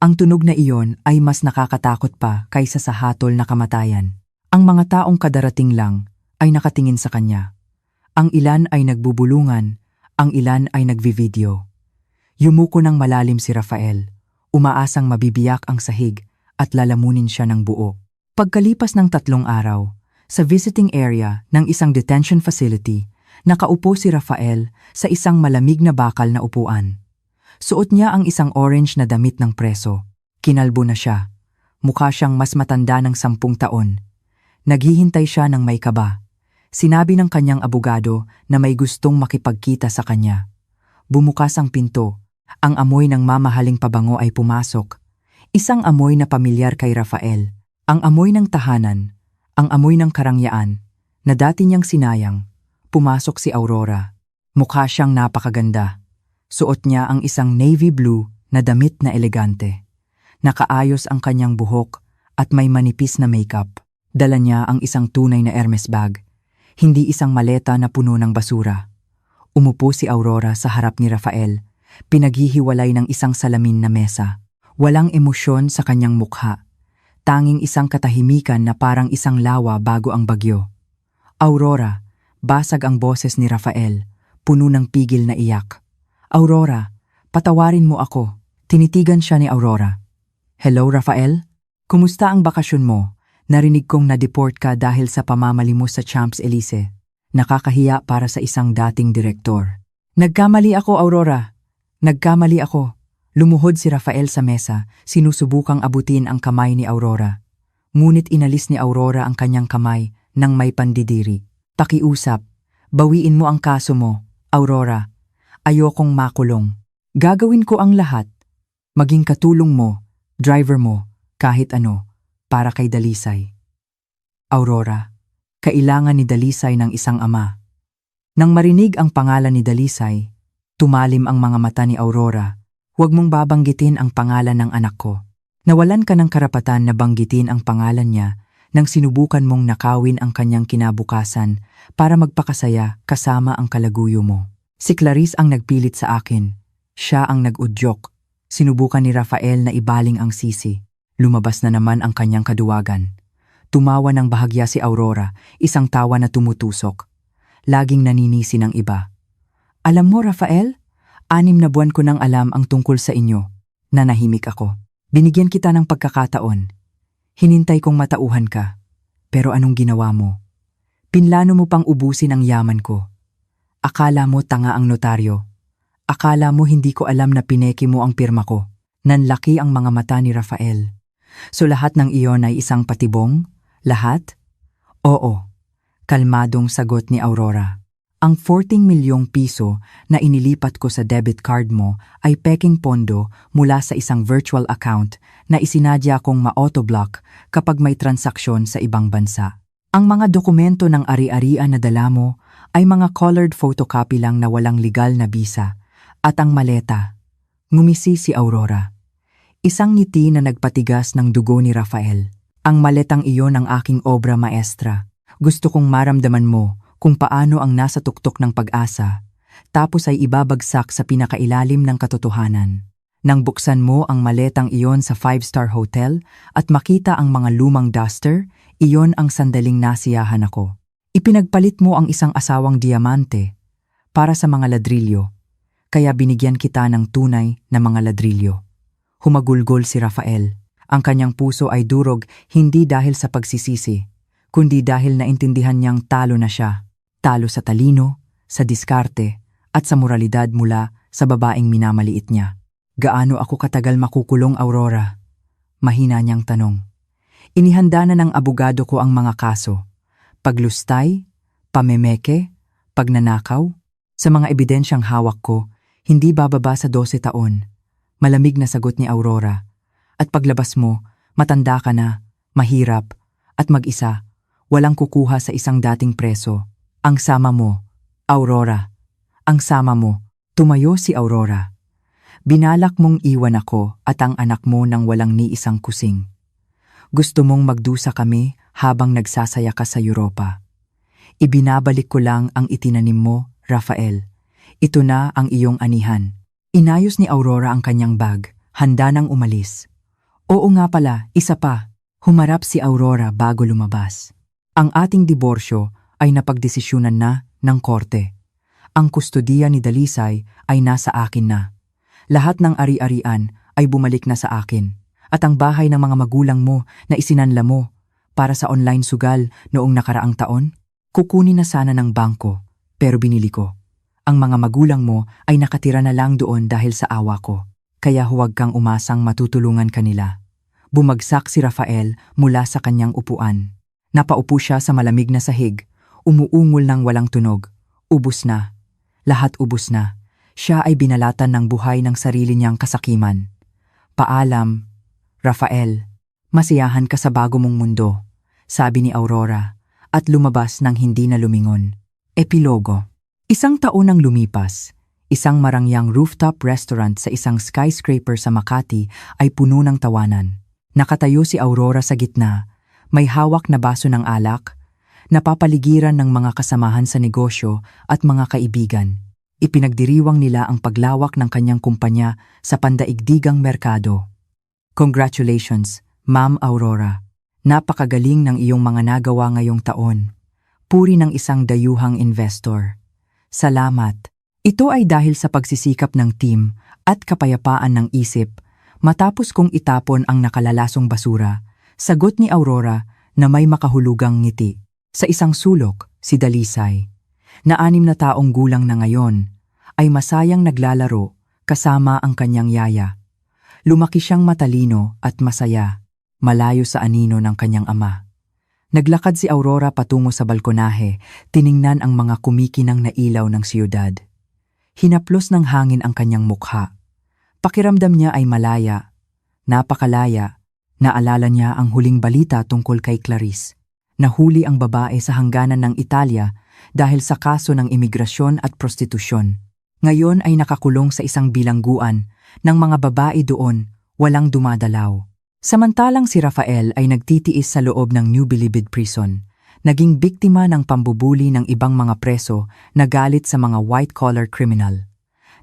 Ang tunog na iyon ay mas nakakatakot pa kaysa sa hatol na kamatayan. Ang mga taong kadarating lang ay nakatingin sa kanya. Ang ilan ay nagbubulungan, ang ilan ay nagvivideo. Yumuko ng malalim si Rafael, umaasang mabibiyak ang sahig at lalamunin siya ng buo. Pagkalipas ng 3 araw, sa visiting area ng isang detention facility, nakaupo si Rafael sa isang malamig na bakal na upuan. Suot niya ang isang orange na damit ng preso. Kinalbo na siya. Mukha siyang mas matanda ng 10 taon. Naghihintay siya ng may kaba. Sinabi ng kanyang abogado na may gustong makipagkita sa kanya. Bumukas ang pinto. Ang amoy ng mamahaling pabango ay pumasok. Isang amoy na pamilyar kay Rafael. Ang amoy ng tahanan, ang amoy ng karangyaan, na dati niyang sinayang. Pumasok si Aurora. Mukha siyang napakaganda. Suot niya ang isang navy blue na damit na elegante. Nakaayos ang kanyang buhok at may manipis na makeup. Dala niya ang isang tunay na Hermes bag, hindi isang maleta na puno ng basura. Umupo si Aurora sa harap ni Rafael, pinaghihiwalay ng isang salamin na mesa. Walang emosyon sa kanyang mukha. Tanging isang katahimikan na parang isang lawa bago ang bagyo. "Aurora," basag ang boses ni Rafael, puno ng pigil na iyak. "Aurora, patawarin mo ako." Tinitigan siya ni Aurora. "Hello, Rafael? Kumusta ang bakasyon mo? Narinig kong na-deport ka dahil sa pamamalimos sa Champs-Élysées. Nakakahiya para sa isang dating direktor." "Nagkamali ako, Aurora. Nagkamali ako." Lumuhod si Rafael sa mesa, sinusubukang abutin ang kamay ni Aurora. Ngunit inalis ni Aurora ang kanyang kamay nang may pandidiri. "Pakiusap, bawiin mo ang kaso mo, Aurora. Ayokong makulong. Gagawin ko ang lahat. Maging katulong mo, driver mo, kahit ano, para kay Dalisay." Aurora, kailangan ni Dalisay ng isang ama. Nang marinig ang pangalan ni Dalisay, tumalim ang mga mata ni Aurora. "Huwag mong babanggitin ang pangalan ng anak ko. Nawalan ka ng karapatan na banggitin ang pangalan niya nang sinubukan mong nakawin ang kanyang kinabukasan para magpakasaya kasama ang kalaguyo mo. Si Clarice ang nagpilit sa akin. Siya ang nag-udyok." Sinubukan ni Rafael na ibaling ang sisi. Lumabas na naman ang kanyang kaduwagan. Tumawa ng bahagya si Aurora, isang tawa na tumutusok. Laging naninisi ng iba. "Alam mo, Rafael, 6 na buwan ko nang alam ang tungkol sa inyo." Nanahimik ako. "Binigyan kita ng pagkakataon. Hinintay kong matauhan ka. Pero anong ginawa mo? Pinlano mo pang ubusin ang yaman ko. Akala mo tanga ang notaryo. Akala mo hindi ko alam na pineki mo ang pirma ko." Nanlaki ang mga mata ni Rafael. "So lahat ng iyon ay isang patibong? Lahat?" "Oo." Kalmadong sagot ni Aurora. "Ang 14 milyong piso na inilipat ko sa debit card mo ay peking pondo mula sa isang virtual account na isinadya kong ma-autoblock kapag may transaksyon sa ibang bansa. Ang mga dokumento ng ari-arian na dala mo ay mga colored photocopy lang na walang legal na bisa. At ang maleta." Ngumisi si Aurora. Isang ngiti na nagpatigas ng dugo ni Rafael. "Ang maletang iyon ang aking obra maestra. Gusto kong maramdaman mo kung paano ang nasa tuktok ng pag-asa, tapos ay ibabagsak sa pinakailalim ng katotohanan. Nang buksan mo ang maletang iyon sa 5-star hotel at makita ang mga lumang duster, iyon ang sandaling nasiyahan ako. Ipinagpalit mo ang isang asawang diamante para sa mga ladrilyo, kaya binigyan kita ng tunay na mga ladrilyo." Humagulgol si Rafael. Ang kanyang puso ay durog hindi dahil sa pagsisisi, kundi dahil naintindihan niyang talo na siya. Talo sa talino, sa diskarte, at sa moralidad mula sa babaeng minamaliit niya. Gaano ako katagal makukulong, Aurora? Mahina niyang tanong. Inihanda na ng abogado ko ang mga kaso. Paglustay, pamemeke, pagnanakaw. Sa mga ebidensyang hawak ko, hindi bababa sa 12 taon. Malamig na sagot ni Aurora. At paglabas mo, matanda ka na, mahirap, at mag-isa, walang kukuha sa isang dating preso. Ang sama mo, Aurora. Ang sama mo. Tumayo si Aurora. Binalak mong iwan ako at ang anak mo nang walang ni isang kusing. Gusto mong magdusa kami habang nagsasaya ka sa Europa. Ibinabalik ko lang ang itinanim mo, Rafael. Ito na ang iyong anihan. Inayos ni Aurora ang kanyang bag, handa nang umalis. Oo nga pala, isa pa. Humarap si Aurora bago lumabas. Ang ating diborsyo ay napagdesisyunan na ng korte. Ang kustodiya ni Dalisay ay nasa akin na. Lahat ng ari-arian ay bumalik na sa akin. At ang bahay ng mga magulang mo na isinanla mo para sa online sugal noong nakaraang taon, kukunin na sana ng bangko, pero binili ko. Ang mga magulang mo ay nakatira na lang doon dahil sa awa ko. Kaya huwag kang umasang matutulungan kanila. Bumagsak si Rafael mula sa kanyang upuan. Napaupo siya sa malamig na sahig, umuungol ng walang tunog. Ubus na. Lahat ubus na. Siya ay binalatan ng buhay ng sarili niyang kasakiman. Paalam, Rafael. Masiyahan ka sa bago mong mundo, sabi ni Aurora, at lumabas ng hindi na lumingon. Epilogo. Isang taon ang lumipas. Isang marangyang rooftop restaurant sa isang skyscraper sa Makati ay puno ng tawanan. Nakatayo si Aurora sa gitna, may hawak na baso ng alak, napapaligiran ng mga kasamahan sa negosyo at mga kaibigan. Ipinagdiriwang nila ang paglawak ng kanyang kumpanya sa pandaigdigang merkado. Congratulations, Ma'am Aurora. Napakagaling ng iyong mga nagawa ngayong taon. Puri ng isang dayuhang investor. Salamat. Ito ay dahil sa pagsisikap ng team at kapayapaan ng isip matapos kong itapon ang nakalalasong basura, sagot ni Aurora na may makahulugang ngiti. Sa isang sulok, si Dalisay, na 6 na taong gulang na ngayon, ay masayang naglalaro kasama ang kanyang yaya. Lumaki siyang matalino at masaya, malayo sa anino ng kanyang ama. Naglakad si Aurora patungo sa balkonahe, tiningnan ang mga kumikinang na ilaw ng siyudad. Hinaplos ng hangin ang kanyang mukha. Pakiramdam niya ay malaya, napakalaya. Naalala niya ang huling balita tungkol kay Clarice. Nahuli ang babae sa hangganan ng Italia dahil sa kaso ng imigrasyon at prostitusyon. Ngayon ay nakakulong sa isang bilangguan ng mga babae doon, walang dumadalaw. Samantalang si Rafael ay nagtitiis sa loob ng New Bilibid Prison, naging biktima ng pambubuli ng ibang mga preso na galit sa mga white-collar criminal.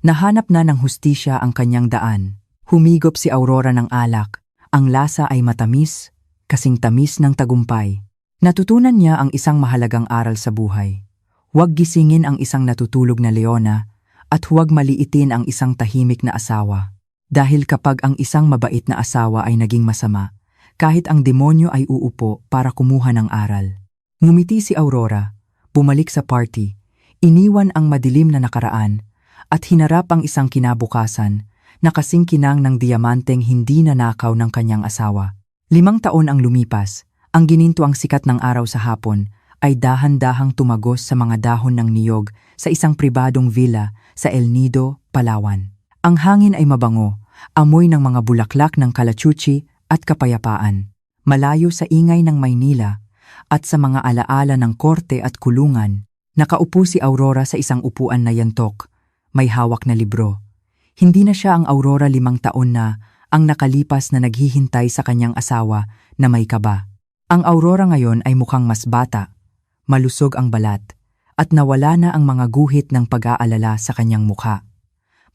Nahanap na ng hustisya ang kanyang daan. Humigop si Aurora ng alak. Ang lasa ay matamis, kasing tamis ng tagumpay. Natutunan niya ang isang mahalagang aral sa buhay. Huwag gisingin ang isang natutulog na leona at huwag maliitin ang isang tahimik na asawa. Dahil kapag ang isang mabait na asawa ay naging masama, kahit ang demonyo ay uupo para kumuha ng aral. Ngumiti si Aurora, bumalik sa party, iniwan ang madilim na nakaraan, at hinarap ang isang kinabukasan na kasing kinang ng diamanteng hindi nanakaw ng kanyang asawa. 5 taon ang lumipas, ang gininto ang sikat ng araw sa hapon ay dahan-dahang tumagos sa mga dahon ng niyog sa isang pribadong villa sa El Nido, Palawan. Ang hangin ay mabango, amoy ng mga bulaklak ng kalachuchi at kapayapaan. Malayo sa ingay ng Maynila at sa mga alaala ng korte at kulungan, nakaupo si Aurora sa isang upuan na yantok, may hawak na libro. Hindi na siya ang Aurora 5 taon na ang nakalipas na naghihintay sa kanyang asawa na may kaba. Ang Aurora ngayon ay mukhang mas bata, malusog ang balat, at nawala na ang mga guhit ng pag-aalala sa kanyang mukha.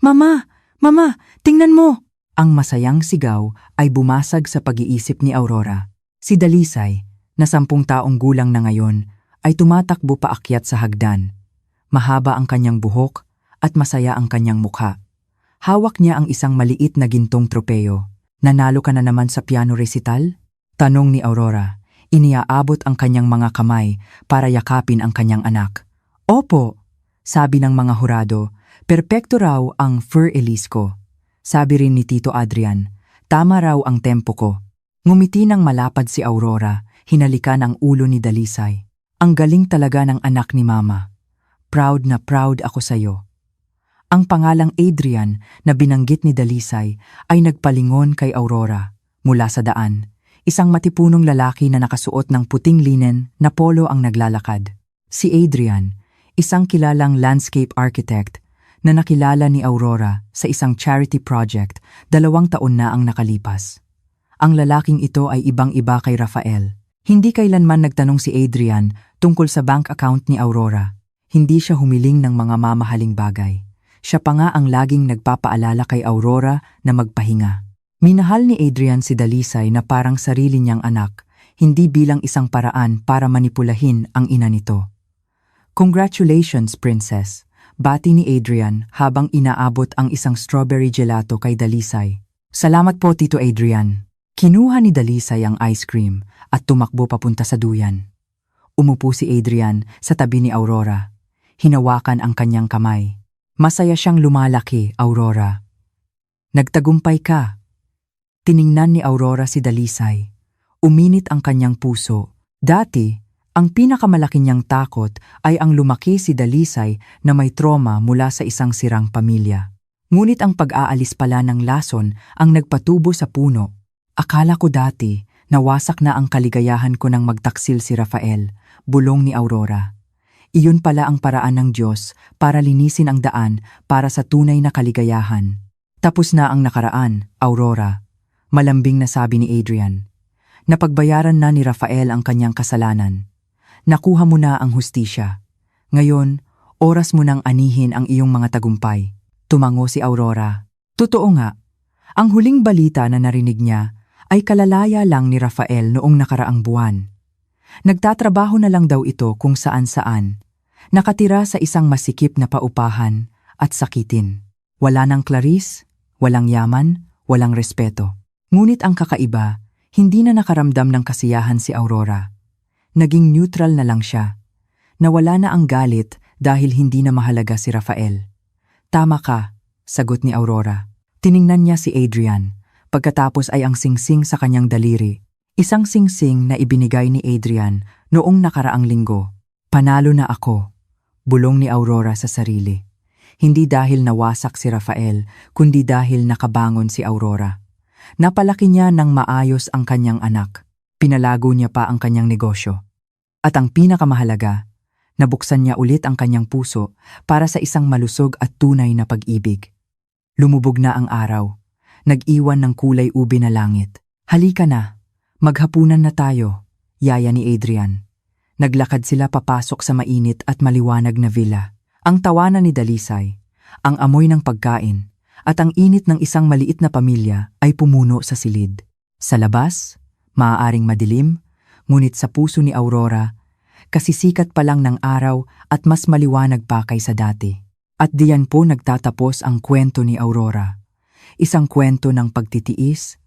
Mama! Mama! Tingnan mo! Ang masayang sigaw ay bumasag sa pag-iisip ni Aurora. Si Dalisay, na 10 taong gulang na ngayon, ay tumatakbo paakyat sa hagdan. Mahaba ang kanyang buhok at masaya ang kanyang mukha. Hawak niya ang isang maliit na gintong tropeyo. Nanalo ka na naman sa piano recital? Tanong ni Aurora. Iniaabot ang kanyang mga kamay para yakapin ang kanyang anak. Opo, sabi ng mga hurado, perpekto raw ang fur elise ko. Sabi rin ni Tito Adrian, tama raw ang tempo ko. Ngumiti ng malapad si Aurora, hinalikan ang ulo ni Dalisay. Ang galing talaga ng anak ni Mama. Proud na proud ako sa'yo. Ang pangalang Adrian na binanggit ni Dalisay ay nagpalingon kay Aurora. Mula sa daan, isang matipunong lalaki na nakasuot ng puting linen na polo ang naglalakad. Si Adrian, isang kilalang landscape architect na nakilala ni Aurora sa isang charity project 2 taon na ang nakalipas. Ang lalaking ito ay ibang-iba kay Rafael. Hindi kailanman nagtanong si Adrian tungkol sa bank account ni Aurora. Hindi siya humiling ng mga mamahaling bagay. Siya pa nga ang laging nagpapaalala kay Aurora na magpahinga. Minahal ni Adrian si Dalisay na parang sarili niyang anak, hindi bilang isang paraan para manipulahin ang ina nito. Congratulations, Princess! Bati ni Adrian habang inaabot ang isang strawberry gelato kay Dalisay. Salamat po, Tito Adrian. Kinuha ni Dalisay ang ice cream at tumakbo papunta sa duyan. Umupo si Adrian sa tabi ni Aurora. Hinawakan ang kanyang kamay. Masaya siyang lumalaki, Aurora. Nagtagumpay ka. Tiningnan ni Aurora si Dalisay. Uminit ang kanyang puso. Dati, ang pinakamalaki niyang takot ay ang lumaki si Dalisay na may trauma mula sa isang sirang pamilya. Ngunit ang pag-aalis pala ng lason ang nagpatubo sa puno. Akala ko dati, nawasak na ang kaligayahan ko nang magtaksil si Rafael, bulong ni Aurora. Iyon pala ang paraan ng Diyos para linisin ang daan para sa tunay na kaligayahan. Tapos na ang nakaraan, Aurora. Malambing na sabi ni Adrian. Napagbayaran na ni Rafael ang kanyang kasalanan. Nakuha mo na ang hustisya. Ngayon, oras mo nang anihin ang iyong mga tagumpay. Tumango si Aurora. Totoo nga, ang huling balita na narinig niya ay kalalaya lang ni Rafael noong nakaraang buwan. Nagtatrabaho na lang daw ito kung saan-saan. Nakatira sa isang masikip na paupahan at sakitin. Wala nang Clarice, walang yaman, walang respeto. Ngunit ang kakaiba, hindi na nakaramdam ng kasiyahan si Aurora. Naging neutral na lang siya. Nawala na ang galit dahil hindi na mahalaga si Rafael. Tama ka, sagot ni Aurora. Tiningnan niya si Adrian. Pagkatapos ay ang singsing sa kanyang daliri. Isang singsing na ibinigay ni Adrian noong nakaraang linggo. Panalo na ako, bulong ni Aurora sa sarili. Hindi dahil nawasak si Rafael, kundi dahil nakabangon si Aurora. Napalaki niya ng maayos ang kanyang anak. Pinalago niya pa ang kanyang negosyo. At ang pinakamahalaga, nabuksan niya ulit ang kanyang puso para sa isang malusog at tunay na pag-ibig. Lumubog na ang araw. Nag-iwan ng kulay ube na langit. Halika na, maghapunan na tayo, yaya ni Adrian. Naglakad sila papasok sa mainit at maliwanag na villa. Ang tawanan ni Dalisay, ang amoy ng pagkain, at ang init ng isang maliit na pamilya ay pumuno sa silid. Sa labas, maaaring madilim, ngunit sa puso ni Aurora, kasisikat pa lang ng araw at mas maliwanag pa kaysa dati. At diyan po nagtatapos ang kwento ni Aurora. Isang kwento ng pagtitiis,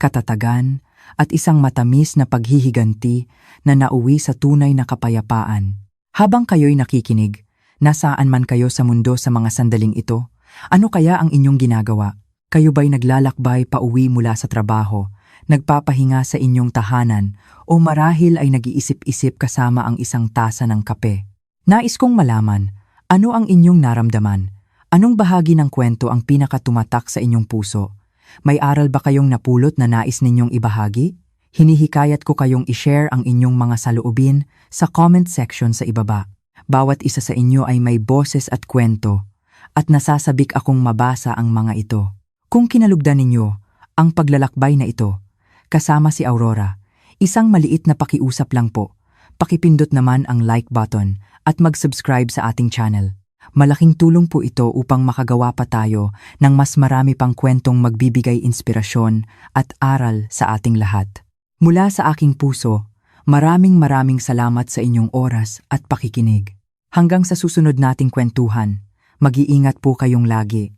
katatagan, at isang matamis na paghihiganti na nauwi sa tunay na kapayapaan. Habang kayo'y nakikinig, nasaan man kayo sa mundo sa mga sandaling ito, ano kaya ang inyong ginagawa? Kayo ba'y naglalakbay pauwi mula sa trabaho, nagpapahinga sa inyong tahanan, o marahil ay nag-iisip-isip kasama ang isang tasa ng kape? Nais kong malaman, ano ang inyong naramdaman? Anong bahagi ng kwento ang pinakatumatak sa inyong puso? May aral ba kayong napulot na nais ninyong ibahagi? Hinihikayat ko kayong i-share ang inyong mga saloobin sa comment section sa ibaba. Bawat isa sa inyo ay may boses at kwento, at nasasabik akong mabasa ang mga ito. Kung kinalugdan ninyo ang paglalakbay na ito, kasama si Aurora, isang maliit na pakiusap lang po. Pakipindot naman ang like button at mag-subscribe sa ating channel. Malaking tulong po ito upang makagawa pa tayo ng mas marami pang kwentong magbibigay inspirasyon at aral sa ating lahat. Mula sa aking puso, maraming salamat sa inyong oras at pakikinig. Hanggang sa susunod nating kwentuhan, mag-iingat po kayong lagi.